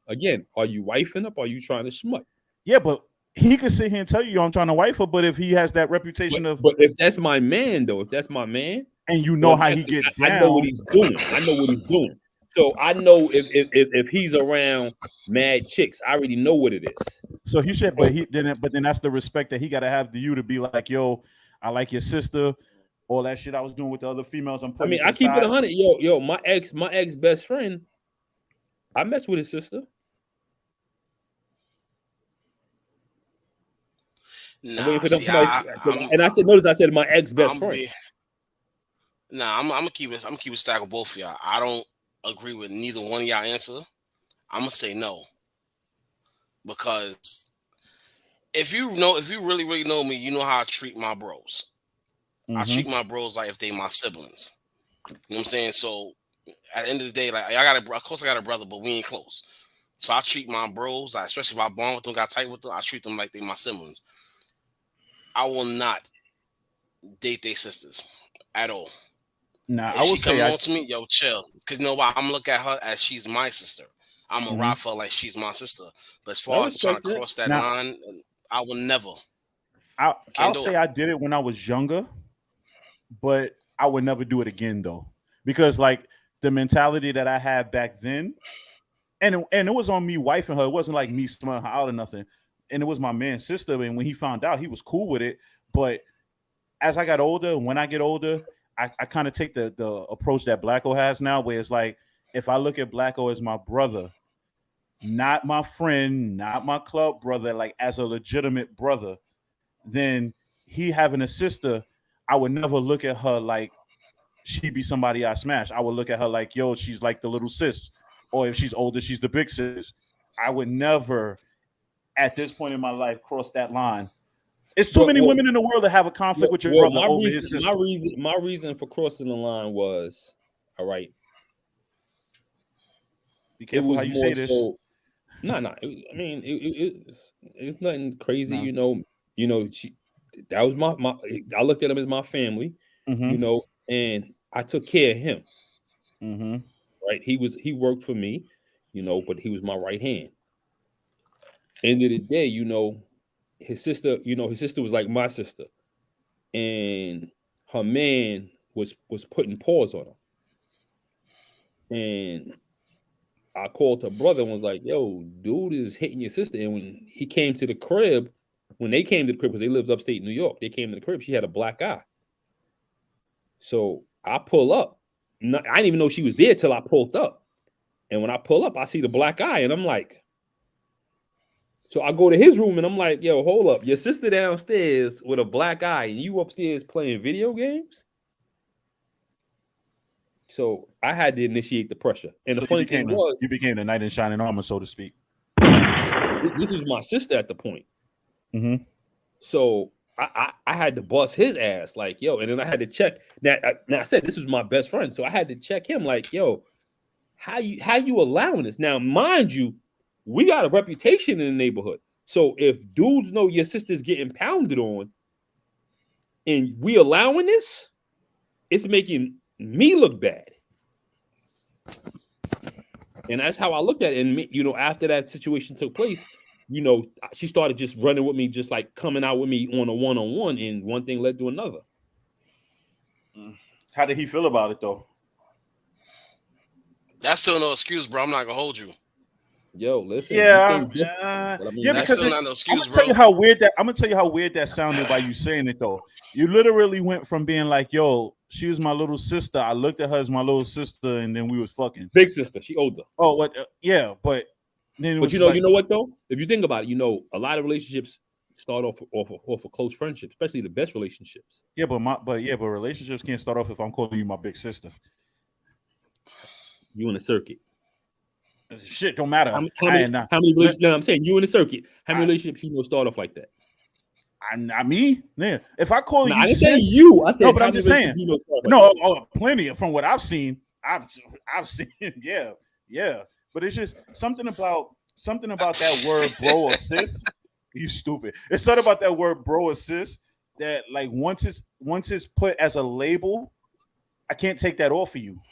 again, are you wifing up? Or are you trying to smut? Yeah, but he could sit here and tell you I'm trying to wife her, but if he has that reputation but if that's my man, though, and you know how he gets down, I know what he's doing. So I know if he's around mad chicks, I already know what it is. So he should, but then that's the respect that he got to have to you to be like, yo, I like your sister, all that shit I was doing with the other females. I keep it 100. Yo, my ex best friend, I messed with his sister. Nah, and I said, notice I said my ex best friend. I'm gonna keep it stack with both of y'all. I don't agree with neither one of y'all answer. I'm gonna say no, because if you really really know me, you know how I treat my bros. I treat my bros like if they my siblings. You know what I'm saying? So at the end of the day, like of course I got a brother, but we ain't close. So I treat my bros, especially if I bond with them, got tight with them, I treat them like they my siblings. I will not date their sisters at all. Nah, if she come on to me, yo, chill. Because why? I'm looking at her as she's my sister. I'm gonna ride for her like she's my sister. But as far as trying to cross that line, I will never. I'll say I did it when I was younger, but I would never do it again though, because like the mentality that I had back then, and it was on me wifing her. It wasn't like me smelling her out or nothing. And it was my man's sister. And when he found out, he was cool with it. But as I got older, when I get older, I kind of take the approach that Blacko has now, where it's like, if I look at Blacko as my brother, not my friend, not my club brother, like as a legitimate brother, then he having a sister, I would never look at her like she be somebody I smash. I would look at her like, yo, she's like the little sis. Or if she's older, she's the big sis. I would never, at this point in my life, cross that line. It's too many women in the world that have a conflict with your brother over his sister. My reason for crossing the line was, all right. Be careful how you say this. It's nothing crazy, that was my I looked at him as my family, and I took care of him. Right. He worked for me, but he was my right hand. End of the day, his sister was like my sister, and her man was putting paws on her. And I called her brother and was like, yo, dude is hitting your sister. And when they came to the crib, because they lived upstate New York, they came to the crib, she had a black eye. So I pull up. I didn't even know she was there till I pulled up. And when I pull up, I see the black eye, and I'm like, so I go to his room and I'm like, yo, hold up. Your sister downstairs with a black eye and you upstairs playing video games? So I had to initiate the pressure. And the funny thing was, you became the knight in shining armor, so to speak. This was my sister at the point. So I had to bust his ass, like, yo, and then I had to check. Now I said this was my best friend, so I had to check him, like, yo, how you allowing this? Now, mind you, we got a reputation in the neighborhood. So if dudes know your sister's getting pounded on and we allowing this, it's making me look bad. And that's how I looked at it. And me, after that situation took place, she started just running with me, just like coming out with me on a one-on-one, and one thing led to another. How did he feel about it though? That's still no excuse, bro. I'm not gonna hold you. Yo, listen. Yeah, that's still not no excuse, I'm gonna tell you how weird that sounded by you saying it though. You literally went from being like, "Yo, she was my little sister." I looked at her as my little sister, and then we was fucking. Big sister, she older. Oh, what? Yeah, but then. But you know what though? If you think about it, a lot of relationships start off a close friendship, especially the best relationships. Yeah, but relationships can't start off if I'm calling you my big sister. You in the circuit. Shit don't matter. How many relationships? No, I'm saying you in the circuit. How many relationships start off like that? Not me. Yeah. If I call you, I didn't say you. I said no, but I'm just saying. Plenty from what I've seen. I've seen. Yeah. But it's just something about that word, bro or sis. You stupid. It's something about that word, bro or sis, that like once it's put as a label, I can't take that off of you.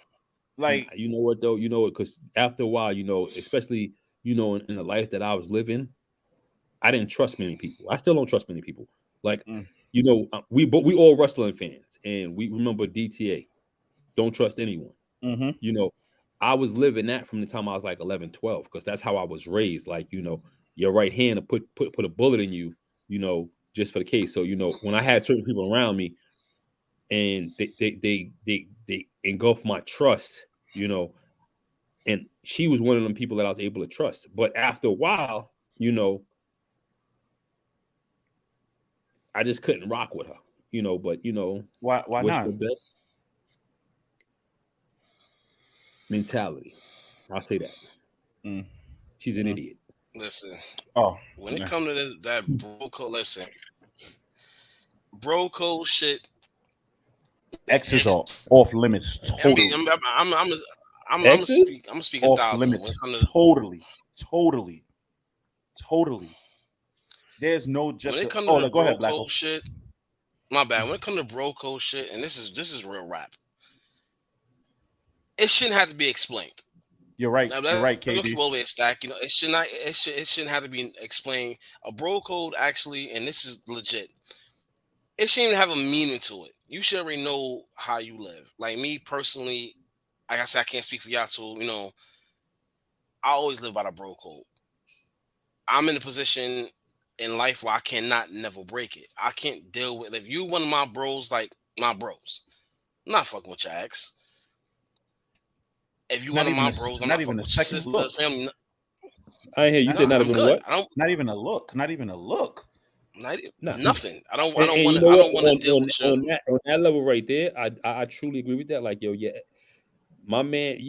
Like, you know what though? Because after a while, especially in the life that I was living, I didn't trust many people. I still don't trust many people. Like, we all wrestling fans, and we remember DTA. Don't trust anyone. Mm-hmm. I was living that from the time I was like 11, 12, because that's how I was raised. Like, your right hand to put a bullet in you, just for the case. So, when I had certain people around me, and they engulfed my trust, and she was one of them people that I was able to trust. But after a while, I just couldn't rock with her, but why not? The best mentality. I'll say that. She's an idiot. Listen. Oh, when it comes to that bro code, listen, bro code shit. Exes are off limits. Totally. I'm gonna speak off 1,000. limits. Totally. There's no just. When it comes to the bro code shit, my bad. When it comes to bro code shit, and this is real rap, it shouldn't have to be explained. You're right. You're right, KD. All the way a stack. It shouldn't have to be explained. A bro code actually, and this is legit. It shouldn't even have a meaning to it. You should already know how you live. Like me personally, like I said, I can't speak for y'all too. I always live by the bro code. I'm in a position in life where I cannot never break it. I can't deal with if you one of my bros, like my bros. I'm not fucking with your ex. If you one of my bros, I'm not even a second look. Family. I hear you said not even what? Not even a look. Nothing. I don't want to deal with shit. On that level right there, I truly agree with that. Like, yo, yeah, my man,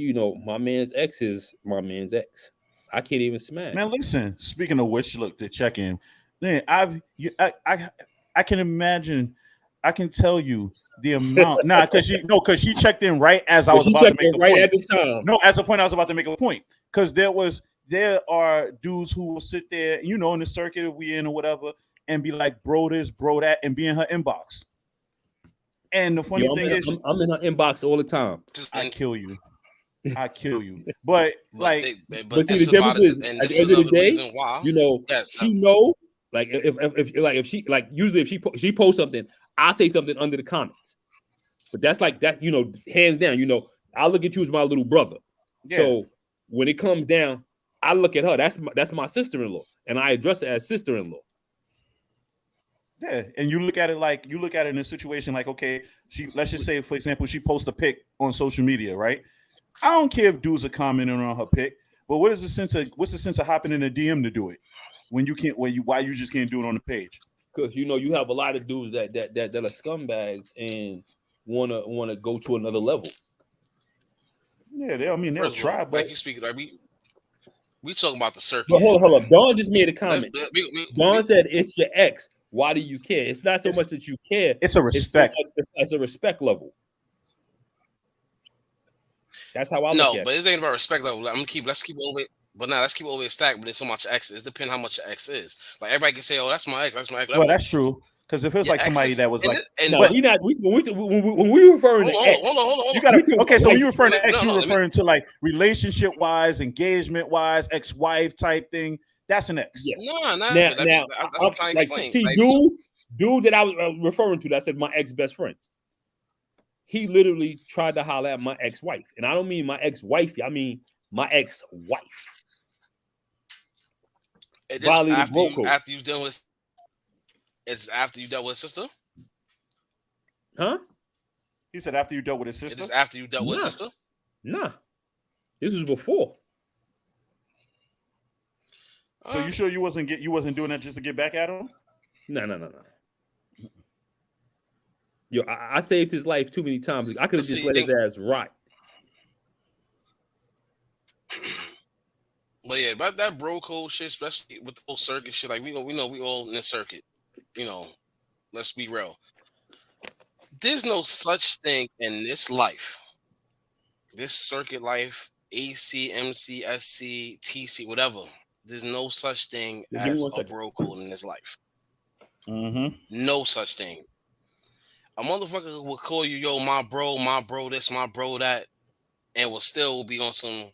my man's ex is my man's ex. I can't even smash. Man, listen. Speaking of which, look to check in. Man, I can imagine. I can tell you the amount. Because she checked in right as I was about to make a point. At the time. No, as a point, I was about to make a point. Because there are dudes who will sit there, in the circuit we in or whatever, and be like, bro this, bro that, and be in her inbox. And the funny thing is, I'm in her inbox all the time. I kill you. But like, but see, the difference is at the end of the day, she know. Like if she like usually if she posts something, I'll say something under the comments. But that's like that, hands down. I look at you as my little brother. Yeah. So when it comes down, I look at her. That's my sister-in-law, and I address her as sister-in-law. Yeah, and you look at it in a situation like, okay, let's just say, for example, she posts a pic on social media, right? I don't care if dudes are commenting on her pic, but what's the sense of hopping in a DM to do it when you can't? Why you just can't do it on the page? Because you have a lot of dudes that are scumbags and wanna go to another level. Yeah, they'll try, but like you speak, like we talking about the circuit. But hold up, Dawn just made a comment. Dawn said it's your ex. Why do you care? It's not so much that you care. It's a respect. It's a respect level. That's how I look at it. No, but it ain't about respect level. Let's keep all the way. But now let's keep all the way stacked. But it's so much ex. It depends how much your ex is. Like everybody can say, "Oh, that's my ex. That's my ex." Well, that's true. Because it feels like somebody that was like, no, we not. When we referring to X, hold on. You gotta, okay, so when you referring to X, you're referring to like relationship wise, engagement wise, ex-wife type thing. That's an X. Yes. No, now, that's what I'm like, explaining. see, dude that I was referring to, that said my ex-best friend. He literally tried to holler at my ex-wife, and I don't mean my ex-wife. I mean my ex-wife. After you dealt with, it's after you dealt with his sister. Huh? He said after you dealt with his sister. It's after you dealt with his sister. Nah, this was before. So you sure you wasn't doing that just to get back at him? No. Yo, I saved his life too many times. I could have just let his ass rot. But yeah, about that bro code shit, especially with the whole circuit shit, like we know we all in the circuit. You know, let's be real. There's no such thing in this life, this circuit life, AC, MC, SC, TC, whatever. There's no such thing as a bro code in this life. Mm-hmm. No such thing. A motherfucker will call you, yo, my bro this, my bro that, and will still be on some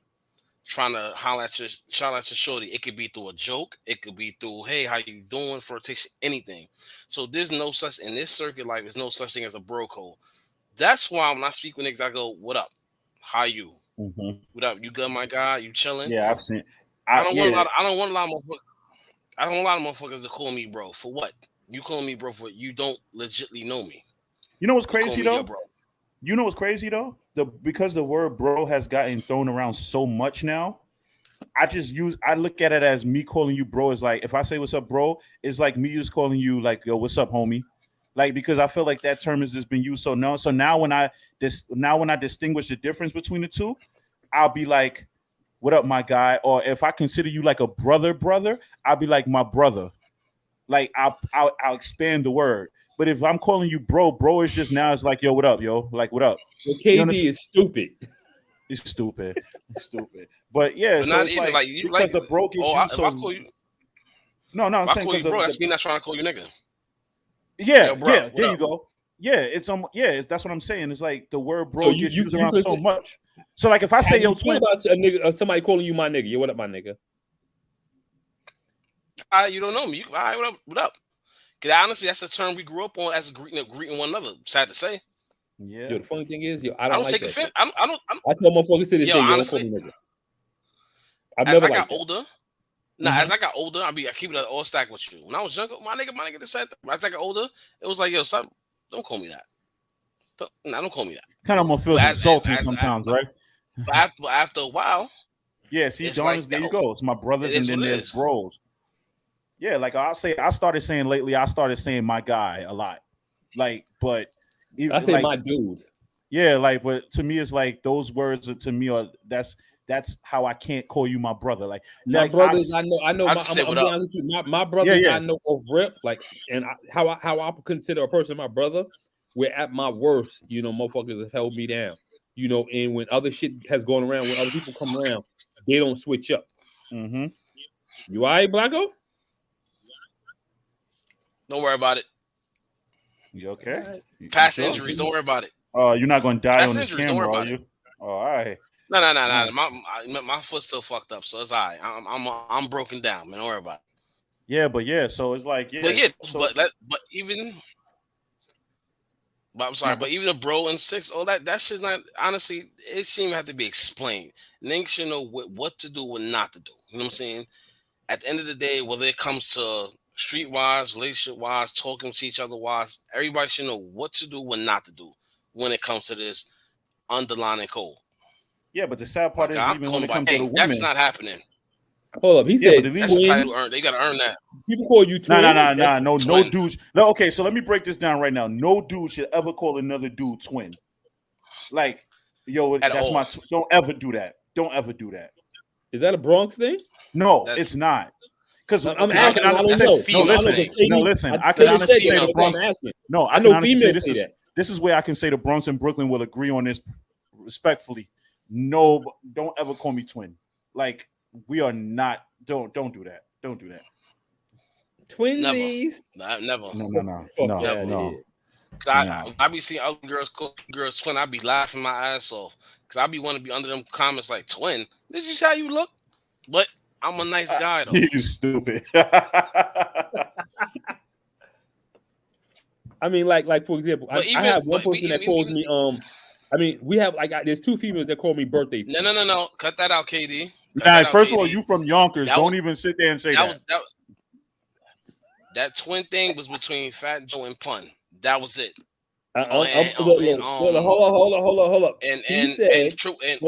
trying to holler at your shorty. It could be through a joke. It could be through, hey, how you doing, flirtation, anything. So there's no such, in this circuit life, there's no such thing as a bro code. That's why when I speak with niggas, I go, what up? How you? Mm-hmm. What up? You good, my guy? You chilling? Yeah, I've seen. I don't want a lot of motherfuckers to call me bro. For what? You calling me bro for what? You don't legitly know me. You know what's crazy though? You know what's crazy though? Because the word bro has gotten thrown around so much now, I look at it as me calling you bro is like, if I say what's up, bro, it's like me just calling you like, yo, what's up, homie? Like, because I feel like that term has just been used so now. So now when I distinguish the difference between the two, I'll be like, what up, my guy? Or if I consider you like a brother, I'll be like my brother. Like I'll expand the word. But if I'm calling you bro is just now it's like, yo, what up, yo? Like, what up? Well, KD is stupid. It's stupid. It's stupid. But yeah, but so not it's even like you because like the bro gets if so... I call you, No, I'm saying because bro, that's me not trying to call you nigga. Yeah, yo, bro, there you go. Yeah, it's that's what I'm saying. It's like the word bro gets used around so much. So like if I say yo twin about a nigga, somebody calling you my nigga, yo, what up, my nigga? You don't know me. What up? Because honestly, that's a term we grew up on as greeting one another. Sad to say. Yeah. Yo, the funny thing is, yo, I don't like take offense. I tell motherfuckers to this day, honestly, don't call me nigga. As I got older, as I got older, I keep it all stack with you. When I was younger, my nigga, this that. As I got older, it was like, yo, son, don't call me that. Don't call me that. Kind of almost feels insulting sometimes, right? But after a while, yeah. See, Don, there you go. It's my brothers, and then there's bros. Yeah, like I started saying lately, I started saying my guy a lot. Like, but I say like, my dude. Yeah, like, but to me, it's like those words to me are that's how I can't call you my brother. Like my brothers, I know. I'm honest with you. My brothers, I know of rip. Like, and how I consider a person my brother. Where at my worst, you know, motherfuckers have held me down. You know, and when other shit has gone around, when other people come around, they don't switch up. Mm-hmm. You all right, Blacko? Don't worry about it. You okay? Past injuries, don't worry about it. You're not going to die on this camera, are you? Oh, all right. No. My foot's still fucked up, so it's all right. I'm broken down, man. Don't worry about it. Yeah, but yeah, so it's like But I'm sorry, but even a bro and six, all that shit's not, honestly, it shouldn't even have to be explained. Niggas should know what to do, what not to do. You know what I'm saying? At the end of the day, whether it comes to street-wise, relationship-wise, talking to each other-wise, everybody should know what to do, what not to do when it comes to this underlying code. Yeah, but the sad part is even when it comes to the women. That's not happening. Hold up, he said that's the title earned. They gotta earn that. People call you twin. No dude. No, okay, so let me break this down right now. No dude should ever call another dude twin. Like, yo, that's my don't ever do that. Don't ever do that. Is that a Bronx thing? No, it's not. Because I'm asking. I don't know. Listen. I can honestly say the Bronx. No, I know females say that. This is where I can say the Bronx and Brooklyn will agree on this respectfully. No, don't ever call me twin. Like, we are not. Don't do that. Don't do that. Twinsies. Never. No. I be seeing other girls twin. I be laughing my ass off because I be want to be under them comments like twin. This is how you look, but I'm a nice guy though. You stupid. I mean, like for example, I have one person that calls me. I mean, we have there's two females that call me birthday. No. Cut that out, KD. First of all, you from Yonkers. Don't even sit there and say that. That twin thing was between Fat Joe and Pun. That was it. Hold up. And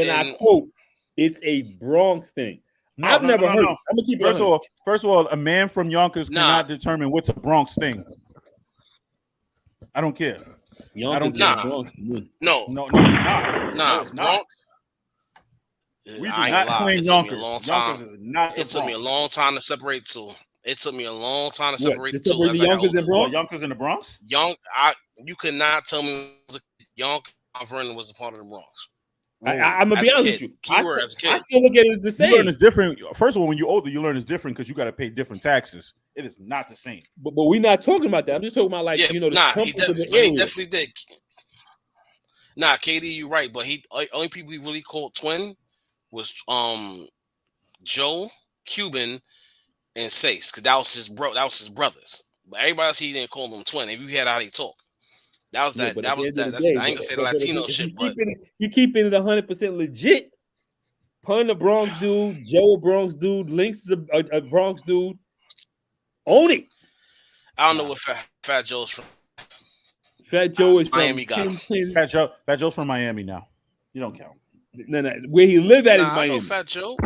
I quote, it's a Bronx thing. I've never heard. I'm gonna keep it. First of all, a man from Yonkers cannot determine what's a Bronx thing. I don't care. Yonkers No, it's not. Bronx. We do not claim Yonkers. Yonkers is not. It took me a long time to separate two. It took me a long time to separate two. The Yonkers and Bronx? Yonkers in the Bronx? You could not tell me Yonkers was a part of the Bronx. I'm gonna be honest with you. Keyword as a kid. I still look at it the same. You learn it's different. First of all, when you're older, you learn it's different because you got to pay different taxes. It is not the same. But we're not talking about that. I'm just talking about the he definitely did. Nah, KD, you're right. But only people he really called twin was Joe, Cuban, and Sace, because that was his brothers. But everybody else he didn't call them twin. If you heard how they talk. I ain't gonna say the Latino shit, but you keeping it 100% legit. Pun a Bronx dude, Joe a Bronx dude, Lynx is a Bronx dude. Own it. I don't know what Fat Joe's from. Fat Joe is Miami. From Fat Joe's from Miami now. You don't count. No. Where he live at is Miami. I know Fat Joe.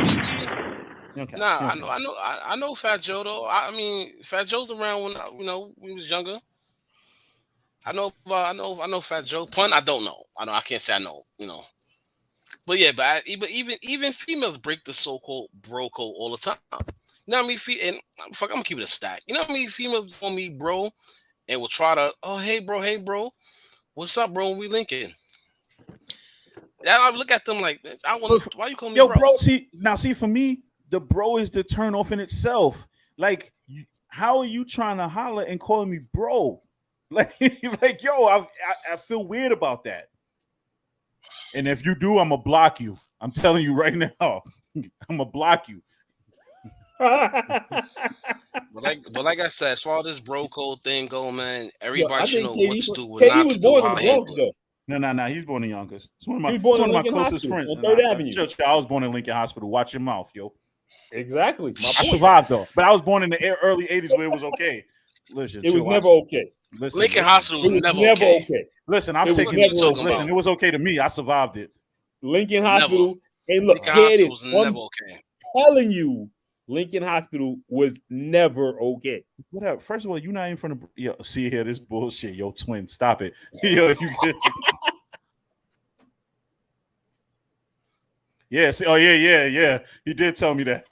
I know Fat Joe though. I mean, Fat Joe's around when we was younger. I know Fat Joe. Pun, I don't know. I can't say I know. But yeah, but even females break the so-called bro code all the time. You know what I mean? And I'm gonna keep it a stack. You know what I mean? Females call me bro, and will try to, hey bro, what's up, bro? We linking. I look at them like, why you calling me bro? See, for me, the bro is the turn off in itself. Like, how are you trying to holler and calling me bro? Like yo, I feel weird about that. And if you do, I'm gonna block you. I'm telling you right now, I'm gonna block you. But like I said, as far as this bro code thing go, man, everybody should know what to do, what not to do. No. He's born in Yonkers. It's one of my closest friends. On 3rd Avenue. I was born in Lincoln Hospital. Watch your mouth, yo. Exactly. I survived though, but I was born in the early '80s where it was okay. Listen, it was never okay. Lincoln Hospital was never okay. Listen, I'm taking it. Listen, it was okay to me. I survived it. Lincoln Hospital. Hey, look, Lincoln Hospital was never okay. Telling you, Lincoln Hospital was never okay. Whatever. First of all, you're not even from the. Yo, see here, this bullshit. Yo, twin, stop it. Yo, you get. Yeah. See, yeah. He did tell me that.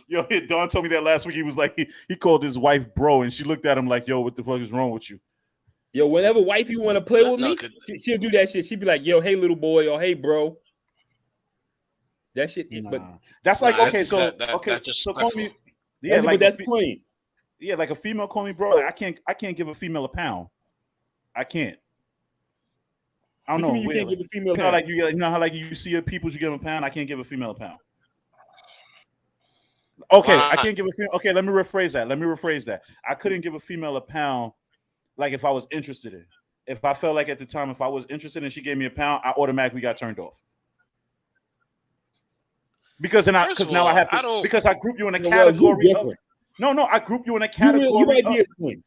Yo, Don told me that last week. He was like, he called his wife bro, and she looked at him like, yo, what the fuck is wrong with you? Yo, whenever wife you want to play with me, she'll do that shit. She'd be like, yo, hey, little boy, or hey, bro. That shit. Nah. But that's like, okay, so call me. Yeah, like that's plain. Yeah, like a female call me bro. Like, I can't give a female a pound. I can't. I don't know. You can't give a female a pound. Like you know how like you see your people, you give them a pound. I can't give a female a pound. Okay, I can't give a female. Okay, let me rephrase that. I couldn't give a female a pound, like if I was interested in. If I felt like at the time, if I was interested and she gave me a pound, I automatically got turned off. Because now I have to, because I group you in a category. I group you in a category.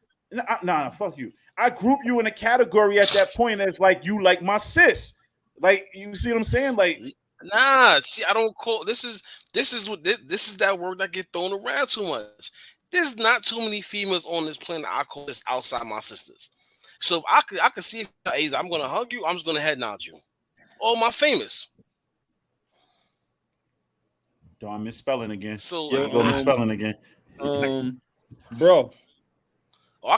Nah, fuck you. I group you in a category at that point as like you like my sis. Like, you see what I'm saying? Like, nah, see, I don't call this is that word that get thrown around too much. There's not too many females on this planet I call this outside my sisters. So if I could see if I'm gonna hug you, I'm just gonna head nod you. Oh, my famous. Darn, misspelling again. So misspelling again. Bro. I'll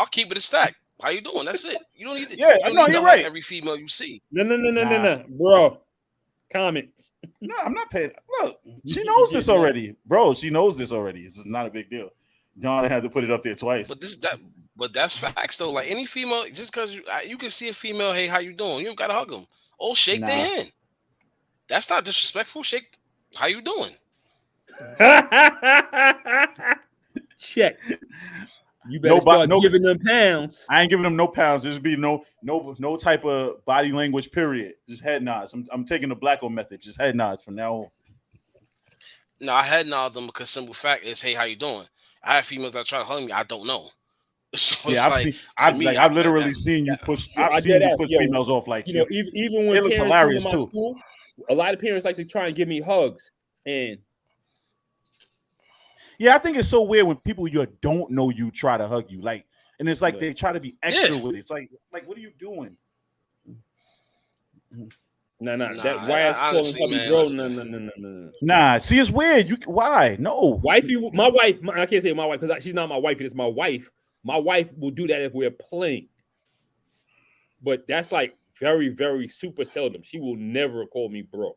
keep it a stack. How you doing? That's it. You don't need to. Yeah, you're right. Every female you see. No, bro. Comments. No, I'm not paying. Look, she knows this already, bro. She knows this already. This is not a big deal. John had to put it up there twice. But that's facts though. Like any female, just because you can see a female, hey, how you doing? You don't gotta hug them. Oh, shake their hand. That's not disrespectful. Shake. How you doing? Check. You better start giving them pounds. I ain't giving them no pounds. There's be no type of body language. Period. Just head nods. I'm taking the Blacko method. Just head nods from now on. No, I head nod them because simple fact is, hey, how you doing? I have females that try to hug me. I don't know. So yeah, I've literally seen you push. I've seen you push females off like you know. Even when it looks hilarious too. School, a lot of parents like to try and give me hugs, and yeah, I think it's so weird when people you don't know you try to hug you, like, and it's like they try to be extra with it. It's like what are you doing? Nah, that why calling hubby bro? No. Nah, see, it's weird. Why? No, wifey. My wife. I can't say my wife because she's not my wife. It's my wife. My wife will do that if we're playing, but that's like very, very super seldom. She will never call me bro.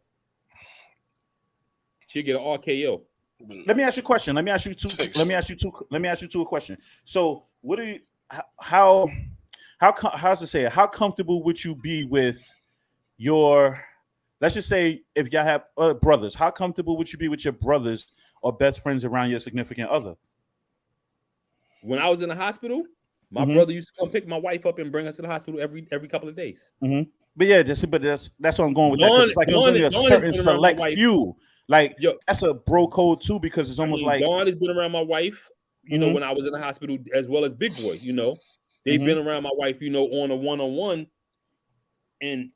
She'll get an RKO. Let me ask you a question. Let me ask you two a question. So, what do you? How's to say it? How comfortable would you be with your? Let's just say if y'all have brothers. How comfortable would you be with your brothers or best friends around your significant other? When I was in the hospital, my brother used to come pick my wife up and bring her to the hospital every couple of days. Mm-hmm. But yeah, that's what I'm going with. It's like there's only a certain select few. Like that's a bro code too, because it's almost like Dawn has been around my wife, you know, when I was in the hospital, as well as Big Boy. You know, they've been around my wife, you know, on a one-on-one, and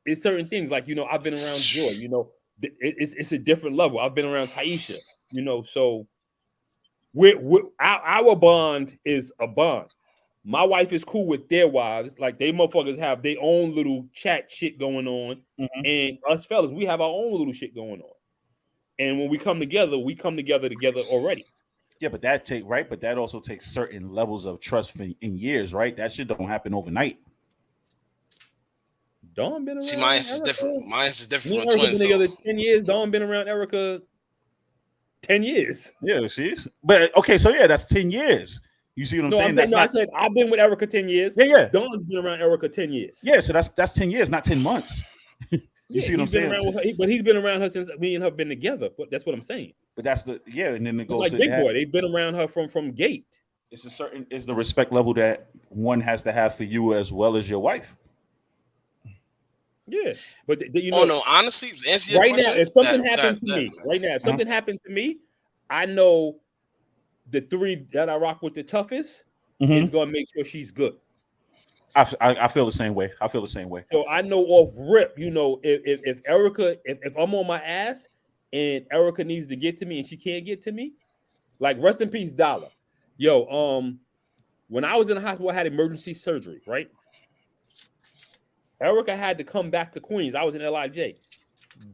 it's certain things like, you know, I've been around Joy. You know, it's a different level. I've been around Taisha. You know, so. Our bond is a bond. My wife is cool with their wives. Like, they motherfuckers have their own little chat shit going on. And us fellas, we have our own little shit going on. And when we come together already. Yeah, but that also takes certain levels of trust in years, right? That shit don't happen overnight. Dawn been around. See, mine's is different. Mine's is different from twins. Been together 10 years. Dawn been around Erica 10 years. Yeah, she is. But okay, so yeah, that's 10 years. You see what I'm saying? I said I've been with Erica 10 years. Yeah. Dawn's been around Erica 10 years. Yeah, so that's 10 years, not 10 months. You see what I'm saying? But he's been around her since me and her been together. That's what I'm saying. But that's and then it goes like Big Boy. They've been around her from gate. It's the respect level that one has to have for you as well as your wife. Yeah, but you know. Oh no, honestly, answer your right question. Now, if something happened to me, I know the three that I rock with the toughest is gonna make sure she's good. I feel the same way. So I know off rip, you know, if Erica, if I'm on my ass and Erica needs to get to me and she can't get to me, like rest in peace, Dollar. Yo, when I was in the hospital, I had emergency surgery, right? Erica had to come back to Queens. I was in LIJ.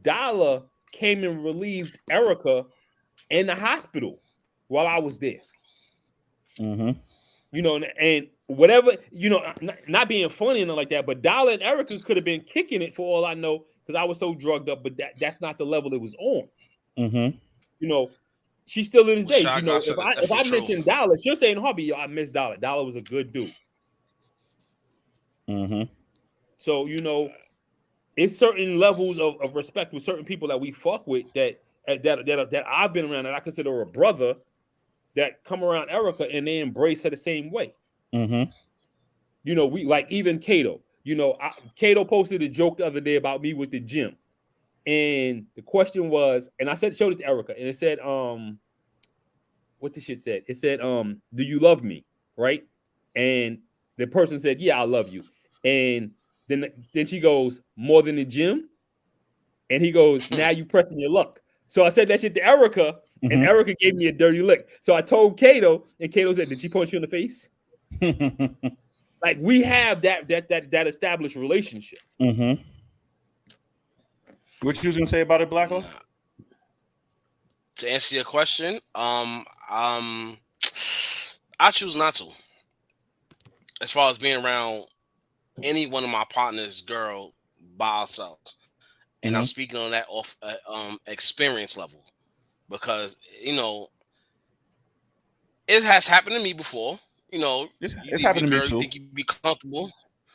Dollar came and relieved Erica in the hospital while I was there. You know, and whatever, you know, not being funny and like that, but Dollar and Erica could have been kicking it for all I know because I was so drugged up, but that's not the level it was on. You know, she's still in this day. You know, if I mention Dollar, she'll say in Hobby, yo, I miss Dollar. Dollar was a good dude. So, you know, it's certain levels of respect with certain people that we fuck with that I've been around that I consider a brother that come around Erica and they embrace her the same way. You know, we like even Kato. You know, Kato posted a joke the other day about me with the gym. And the question was, and I showed it to Erica, and it said, what the shit said? It said, do you love me? Right? And the person said, yeah, I love you. And then she goes, more than the gym? And he goes, now you pressing your luck. So I said that shit to Erica, and Erica gave me a dirty lick. So I told Kato, and Kato said, did she punch you in the face? Like, we have that established relationship. What you gonna say about it, Blacko? To answer your question, I choose not to. As far as being around any one of my partners' girl by ourselves, and I'm speaking on that off experience level, because you know It has happened to me before. You know, It's you leave happened your to me girl, you too. think you be comfortable.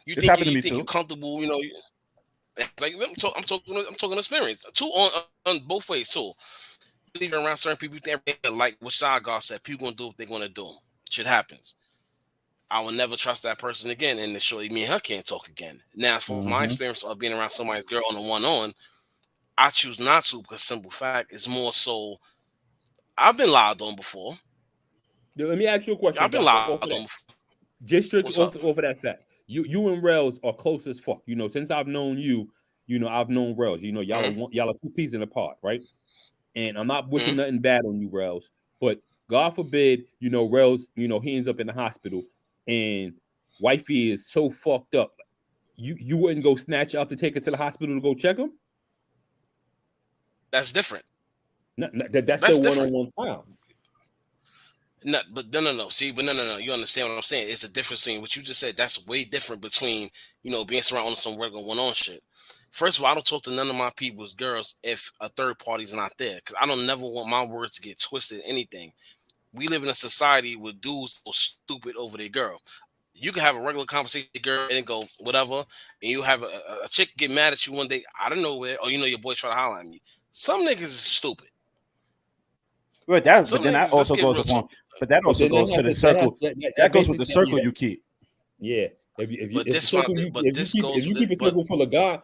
You It's think happened to you me think you too. comfortable. You know, it's like I'm talking experience. Two on both ways too. You leave around certain people, you think everything like what Shy God said. People gonna do what they gonna do. Shit happens. I will never trust that person again, and then surely me and her can't talk again. Now, as far as my Mm-hmm. experience of being around somebody's girl on a one, I choose not to because simple fact is more so. I've been lied on before. Let me ask you a question, I've been Blacko. lied Off of on that, before. just strictly What's up? off of that fact. You and Rellz are close as fuck. You know, since I've known you, I've known Rellz. You know, Mm-hmm. y'all are two peas in a pod, right? And I'm not wishing Mm-hmm. nothing bad on you, Rellz, but God forbid, Rellz, he ends up in the hospital and wifey is so fucked up. You wouldn't go snatch her up to take her to the hospital to go check him? That's different. No, that's That's still different. one-on-one time. No, but no. See, but no. You understand what I'm saying? It's a difference between what you just said. That's way different between being surrounded on some regular one-on shit. First of all, I don't talk to none of my people's girls if a third party's not there, because I don't never want my words to get twisted. Anything. We live in a society where dudes go stupid over their girl. You can have a regular conversation with your girl and go whatever, and you have a chick get mad at you one day out of nowhere, or your boy try to holler at me. Some niggas is stupid. But Some then that niggas, let's also get goes real upon. talk. But that But also then goes to the circle. that That goes with basically the circle yeah. you keep. Yeah. But If the this one, circle but this if goes you with it. keep a circle full of God,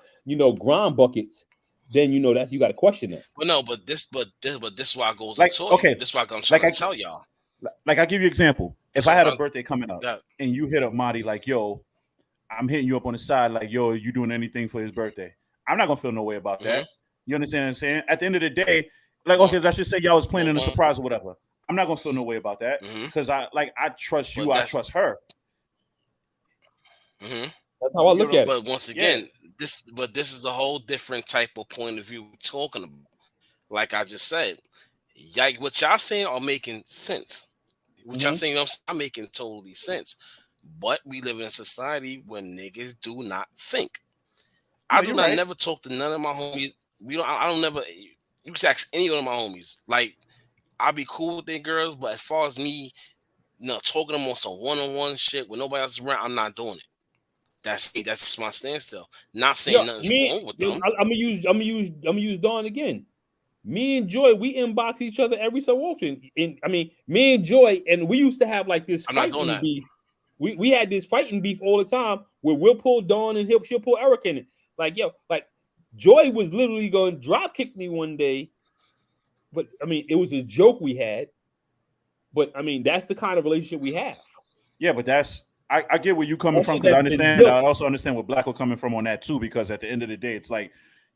grind buckets, then that you got to question that. But no, but this is why I goes to Like tell you. okay, This is why I'm trying like to I tell y'all. like I give you an example. If So I I'm had a trying. birthday coming up Got. and you hit up Marty like, yo, I'm hitting you up on the side like, yo, you doing anything for his birthday? I'm not gonna feel no way about Mm-hmm. that. You understand what I'm saying? At the end of the day, like, Well, okay, let's just say y'all was planning a well, surprise or whatever. I'm not gonna feel no way about that mm-hmm. because I trust you, But I that's. trust her. Mm-hmm. That's how I You look know, at it. But once yeah. again, this is a whole different type of point of view we're talking about. Like I just said, what y'all saying are making sense. What y'all Mm-hmm. saying are making totally sense. But we live in a society where niggas do not think. No, I do you're not right. never talk to none of my homies. We don't. I don't never. You can ask any one of my homies. Like I'll be cool with their girls, but as far as me, talking to them on some one-on-one shit when nobody else is around, I'm not doing it. That's me. That's just my standstill. Not Yo, saying nothing's wrong with them. I'm gonna use Dawn again. Me and Joy, we inbox each other every so often. And I mean, me and Joy, and we used to have like this I'm not doing fighting that. beef. We had this fighting beef all the time where we'll pull Dawn and she'll pull Eric in it. Like, yo, like Joy was literally going to drop kick me one day. But I mean, it was a joke we had. But I mean, that's the kind of relationship we have. Yeah, but I get where you coming Also, from because I that's been understand. built. I also understand where Blacko coming from on that too. Because at the end of the day, it's like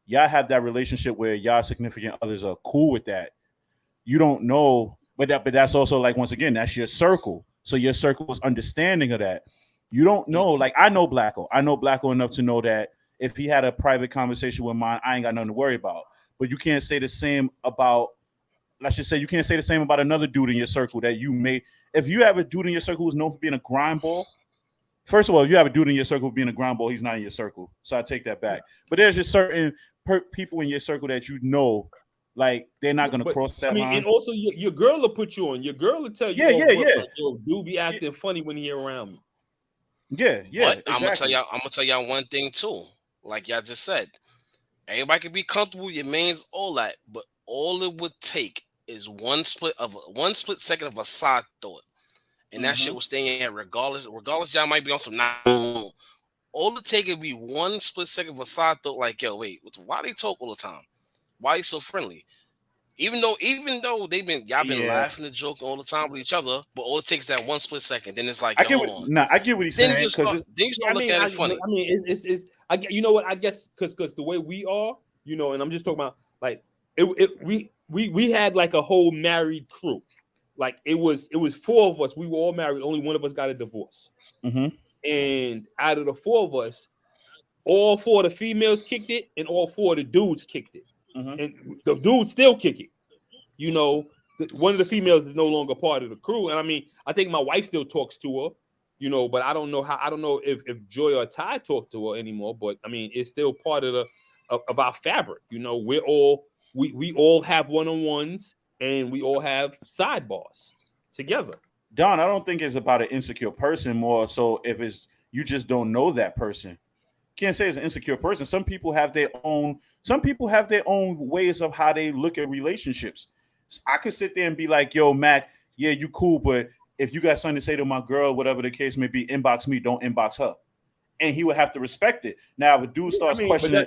y'all have that relationship where y'all significant others are cool with that. You don't know, but that's also like once again, that's your circle. So your circle is understanding of that. You don't know, like I know Blacko. I know Blacko enough to know that if he had a private conversation with mine, I ain't got nothing to worry about. But you can't say the same about, let's just say, you can't say the same about another dude in your circle that you may. If you have a dude in your circle who's known for being a grind ball, first of all, you have a dude in your circle being a ground ball. He's not in your circle, so I take that back. But there's just certain people in your circle that like they're not gonna But cross I that mean, line. and also your girl will put you on. Your girl will tell you, Yeah, "Oh, yeah, bro, yeah, yo, dude be acting funny when he around me." yeah, But exactly. I'm gonna tell y'all one thing too. Like y'all just said, everybody can be comfortable with your man's all that, but all it would take is one split second of a side thought, and that shit Mm-hmm. will stay in your head regardless. Regardless, y'all might be on some nah. All it take would be one split second of a side thought, like, yo, wait, why they talk all the time? Why you so friendly? Even though y'all been Yeah, laughing and joking all the time with each other, but all it takes is that one split second. Then it's like, I yo, get hold what. on. Nah, I get what he's saying because Then you Yeah, start looking at it funny. it's you know what? I guess because the way we are, and I'm just talking about like we had like a whole married crew. Like it was four of us. We were all married. Only one of us got a divorce. mm-hmm. And out of the four of us, all four of the females kicked it, and all four of the dudes kicked it. Mm-hmm. And the dudes still kick it. One of the females is no longer part of the crew. And I mean, I think my wife still talks to her, but I don't know if Joy or Ty talk to her anymore. But I mean, it's still part of of our fabric. We all have one-on-ones and we all have sidebars together. Don, I don't think it's about an insecure person more so if it's you just don't know that person. Can't say it's an insecure person. Some people have their own ways of how they look at relationships. I could sit there and be like, yo, Mac, yeah, you cool, but if you got something to say to my girl, whatever the case may be, inbox me, don't inbox her. And he would have to respect it. Now, if a dude starts questioning,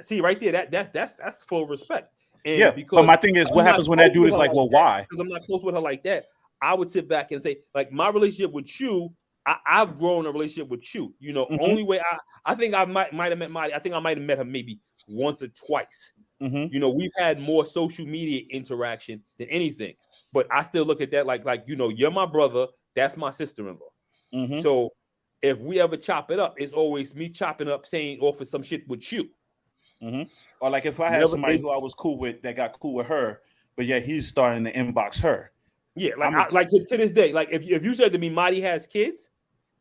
see right there, that's full respect. And yeah, but my thing is, what happens when that dude is like, well, why? Because I'm not close with her like that. I would sit back and say, like, my relationship with you, I've grown a relationship with you. You know, only way I think I might have met Marty. I think I might have met her maybe once or twice. You know, we've had more social media interaction than anything. But I still look at that like you know, you're my brother, that's my sister-in-law. So if we ever chop it up, it's always me chopping up, saying offer some shit with you. Or like if I had somebody who I was cool with that got cool with her, but yeah, he's starting to inbox her. Yeah, like to this day, like if you said to me, Marty has kids,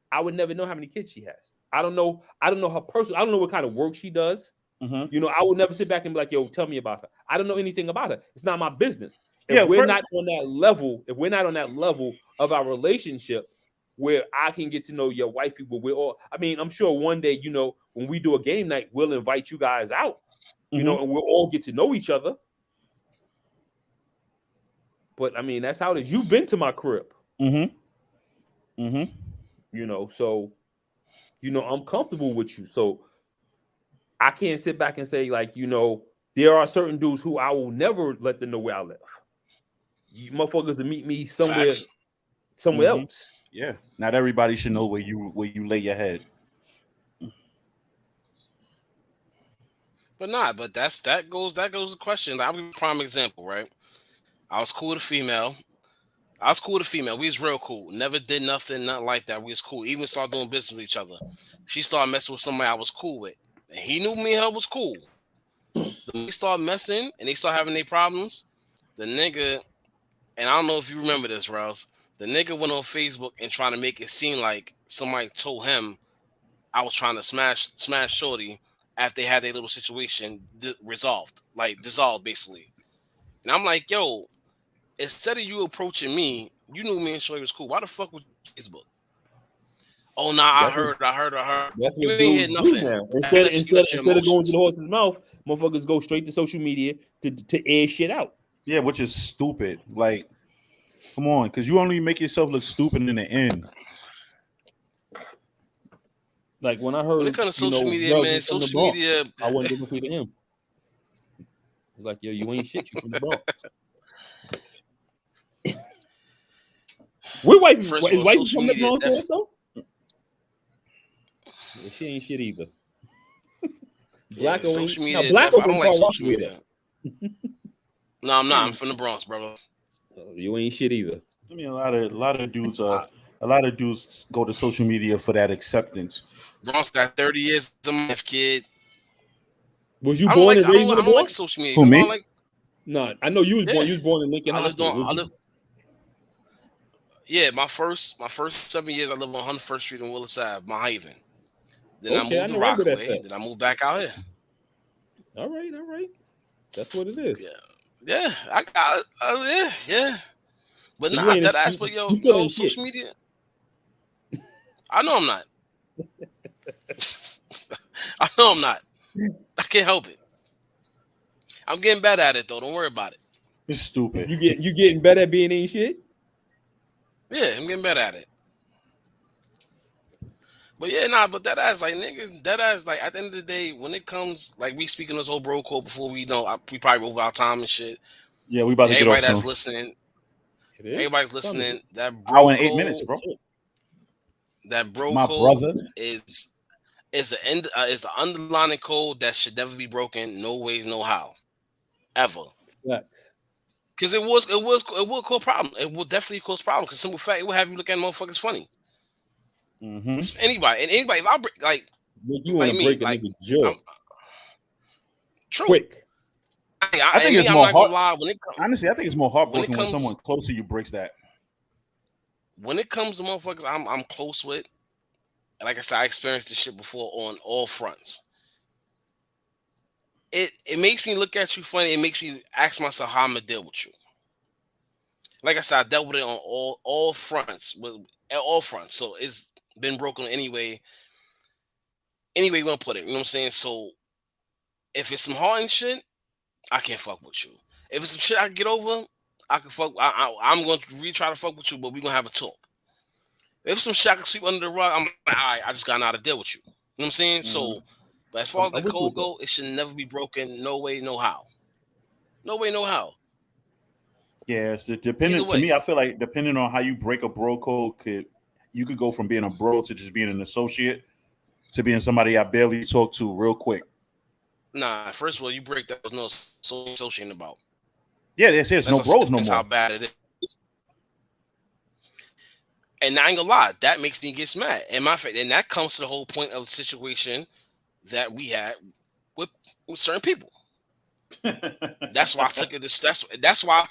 I would never know how many kids she has. I don't know her personal. I don't know what kind of work she does. You know, I would never sit back and be like, "Yo, tell me about her." I don't know anything about her. It's not my business. If we're not on that level, of our relationship where I can get to know your wife people, we're all. I mean, I'm sure one day, you know, when we do a game night, we'll invite you guys out, you know, and we'll all get to know each other. But I mean, that's how it is. You've been to my crib. You know, so you know, I'm comfortable with you. So I can't sit back and say, like, you know, there are certain dudes who I will never let them know where I live. You motherfuckers will meet me somewhere else. Yeah. Not everybody should know where you lay your head. But that goes to the question. I'll give you a prime example, right? I was cool with a female. We was real cool. Never did nothing like that. We was cool. Even started doing business with each other. She started messing with somebody I was cool with. And he knew me and her was cool. Then we started messing and they started having their problems. The nigga, and I don't know if you remember this, Rellz, the nigga went on Facebook and trying to make it seem like somebody told him I was trying to smash Shorty after they had their little situation dissolved basically. And I'm like, yo, instead of you approaching me, you knew me and Shorty was cool. Why the fuck was Facebook? Oh, nah, I heard. That's You what ain't hear nothing. Now. Instead of going to the horse's mouth, motherfuckers go straight to social media to air shit out. Yeah, which is stupid. Like, come on, because you only make yourself look stupid in the end. Like when I heard when it comes to social media, man, social media, I wasn't different to him. It's like, yo, you ain't shit. You from the Bronx. We're white. White from the Bronx also. Yeah, she ain't shit either. Blacko social media. Blacko I don't like social media. No, I'm not. I'm from the Bronx, brother. You ain't shit either. I mean, a lot of dudes go to social media for that acceptance. Bronx got 30 years of life, kid. Was you born and raised in the Bronx? I don't like social media. Who, me? No, I know you was born. You was born in Lincoln Hospital. Yeah, my first 7 years I lived on 101st Street in Willis Ave, Mahaven. Then I moved to Rockaway. Then I moved back out here. All right. That's what it is. Yeah. I got yeah. But so not that aspect, yo, social media. I know I'm not. I can't help it. I'm getting better at it though. Don't worry about it. It's stupid. You getting better at being ain't shit? Yeah, I'm getting better at it. But but that ass like niggas, like at the end of the day, when it comes like we speaking this whole bro code before we probably over our time and shit. Yeah, we about to get off that's soon. listening. Everybody's listening. That bro hour and 8 minutes, bro. That bro my code brother is an underlying code that should never be broken. No ways, no how, ever. Because it will cause problem. It will definitely cause problem. Because simple fact, it will have you look at motherfuckers funny. Anybody. If I break like you want to break a nigga jaw. True. Quick. I think it's more hard. Honestly, I think it's more heartbreaking when someone close to you breaks that. When it comes to motherfuckers I'm close with, and like I said, I experienced this shit before on all fronts. It makes me look at you funny. It makes me ask myself how I'm gonna deal with you. like I said, I dealt with it on all fronts, So it's been broken anyway. Anyway, you want to put it, you know what I'm saying? So if it's some hard shit, I can't fuck with you. If it's some shit I can get over, I can fuck. I'm going to retry to fuck with you, but we're gonna have a talk. If it's some shit I can sweep under the rug, I'm like, all right, I just got to know how to deal with you. You know what I'm saying? So, but as far as the code go, it should never be broken. No way, no how. No way, no how. Yeah, it's dependent. To me, I feel like depending on how you break a bro code, you could go from being a bro to just being an associate to being somebody I barely talk to real quick. Nah, first of all, you break that, there's no associating about. Yeah, there's no bros no more. That's how bad it is. And I ain't gonna lie, that makes me get mad. And that comes to the whole point of the situation that we had with certain people. That's why I took it. That's why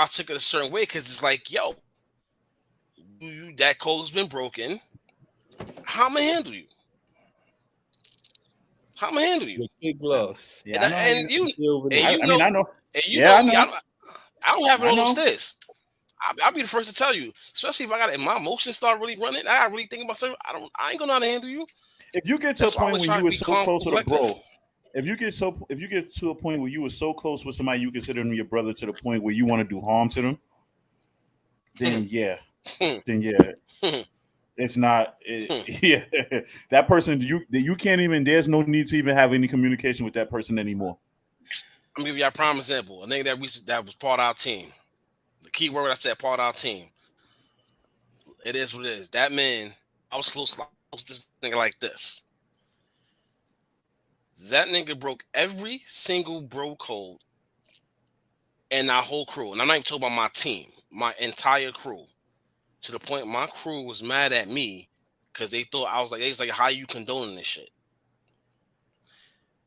I took it a certain way, because it's like, yo, that code's been broken. How am I handle you? How am I handle you? With kid gloves. Yeah, I know. I don't have it on those stairs. I'll be the first to tell you, especially if my emotions start really running. I really think about something. I ain't gonna know how to handle you. If you get to a point when you were so close with a bro, if you get to a point where you were so close with somebody you consider them your brother to the point where you want to do harm to them, then it's not. Yeah, that person you can't even. There's no need to even have any communication with that person anymore. I'm gonna give you a prime example. A nigga that was part of our team. The key word I said, part of our team. It is what it is. That man, I was close to this nigga like this. That nigga broke every single bro code in our whole crew. And I'm not even talking about my team, my entire crew. To the point my crew was mad at me because they thought I was like, how you condoning this shit?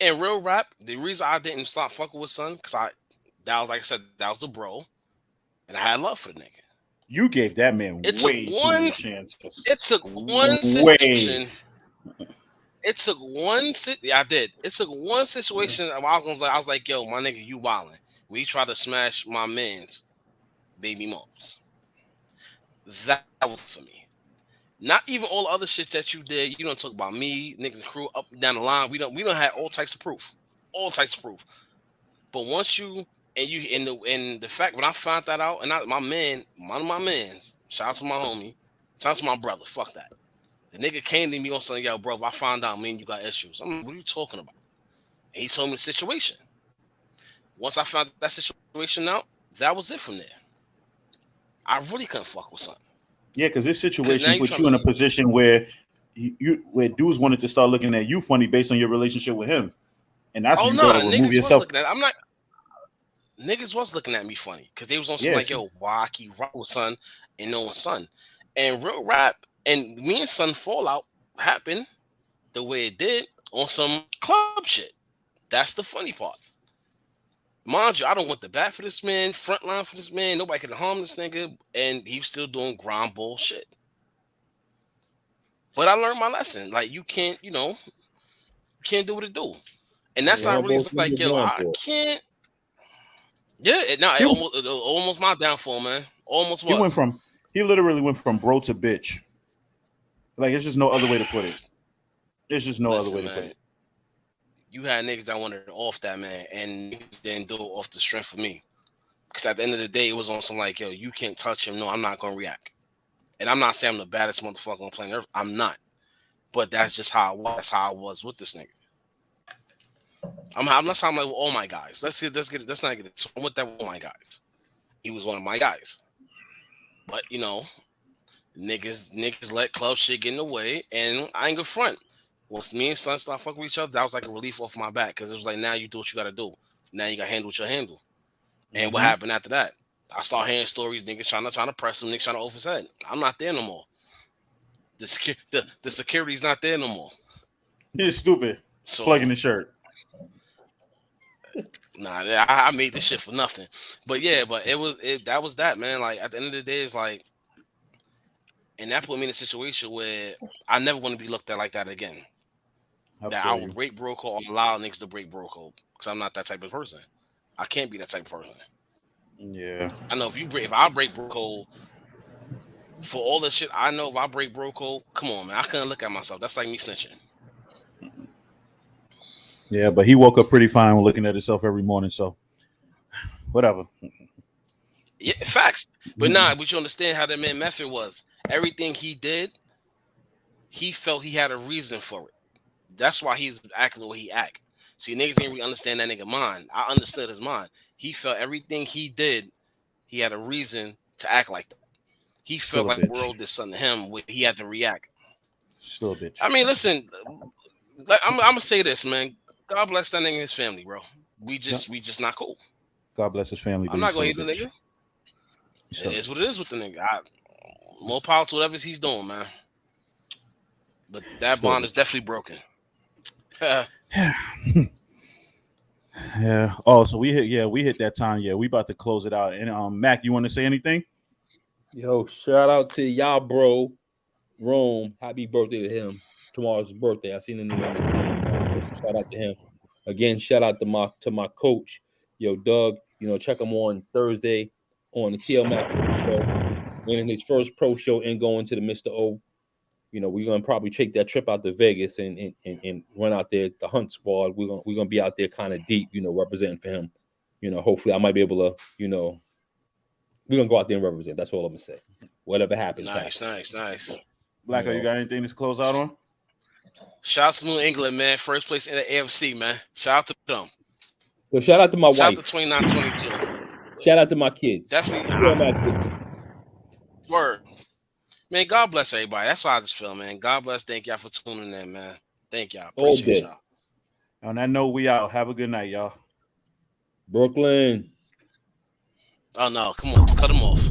In real rap, the reason I didn't stop fucking with son, because that was the bro. And I had love for the nigga. You gave that man way too many chances. It took one situation. It took one. I did. It took one situation. I was like, yo, my nigga, you wildin'. We tried to smash my man's baby moms. That was for me. Not even all the other shit that you did. You don't talk about me, niggas, crew up and down the line. We don't have all types of proof. But once you. And the fact when I found that out, and one of my mans, shout out to my homie, shout out to my brother, fuck that. The nigga came to me on something, yo, bro, I found out, man, you got issues. I'm like, what are you talking about? And he told me the situation. Once I found that situation out, that was it from there. I really couldn't fuck with something. Yeah, because this situation put you in a position where where dudes wanted to start looking at you funny based on your relationship with him. And that's when you got to remove yourself. Niggas was looking at me funny because they was on some like, yo, why I keep rock with son and no one's son. And real rap and me and son fallout happened the way it did on some club shit. That's the funny part. Mind you, I don't want the back for this man, front line for this man. Nobody could harm this nigga, and he was still doing grind bullshit. But I learned my lesson. Like, you can't do what it do. And that's how I really was like, yo, I can't. Yeah, it almost my downfall, man. Almost was. He literally went from bro to bitch. Like, it's just no other way to put it. There's just no other way to put it. You had niggas that wanted off that man and didn't do it off the strength of me. Because at the end of the day, it was on some like, yo, you can't touch him. No, I'm not going to react. And I'm not saying I'm the baddest motherfucker on planet Earth. I'm not. But that's just how it was. That's how I was with this nigga. I'm like with all my guys. Let's not get it. So I'm with that with all my guys. He was one of my guys. But niggas let club shit get in the way, and I ain't good front. Once me and son start fucking with each other, that was like a relief off my back because it was like, now you do what you gotta do. Now you gotta handle what you handle. And what happened after that? I start hearing stories, niggas trying to press him, niggas trying to off his head. I'm not there no more. The security's not there no more. You're stupid. So, plugging the shirt. Nah, I made this shit for nothing. But yeah, that was that, man. Like, at the end of the day, it's like, and that put me in a situation where I never want to be looked at like that again. I would break bro code or allow niggas to break bro code because I'm not that type of person. I can't be that type of person. Yeah. I know if I break bro code for all the shit I know, if I break bro code, come on, man, I couldn't look at myself. That's like me snitching. Yeah, but he woke up pretty fine looking at himself every morning. So whatever. Yeah, facts. But but you understand how that man method was. Everything he did, he felt he had a reason for it. That's why he's acting the way he act. See, niggas didn't really understand that nigga mind. I understood his mind. He felt everything he did, he had a reason to act like that. He felt like the world did something to him where he had to react. Still a bitch. I mean, listen, I'm gonna say this, man. God bless that nigga and his family, bro. We just not cool. God bless his family. I'm not gonna hate the nigga. It is what it is with the nigga. More power to whatever he's doing, man. But that bond is definitely broken. Yeah. Oh, so we hit that time. Yeah, we about to close it out. And Mac, you want to say anything? Yo, shout out to y'all, bro. Rome, happy birthday to him. Tomorrow's his birthday. I seen him in the team. Shout out to him. Again, shout out to my coach, yo, Doug. You know, check him on Thursday on the TL Mac show. Winning his first pro show and going to the Mr. O. You know, we're gonna probably take that trip out to Vegas and run out there, the Hunt Squad. We're gonna be out there kind of deep, you know, representing for him. You know, hopefully I might be able to, you know, we're gonna go out there and represent. That's all I'm gonna say. Whatever happens. Nice. Blacko, you got anything to close out on? Shout out to New England, man. First place in the AFC, man. Shout out to them. So shout out to my wife. Shout out to 29-22. Shout out to my kids. Definitely. Word. Man, God bless everybody. That's how I just feel, man. God bless. Thank y'all for tuning in, man. Thank y'all. Appreciate y'all. On that note, we out. Have a good night, y'all. Brooklyn. Oh, no. Come on. Cut them off.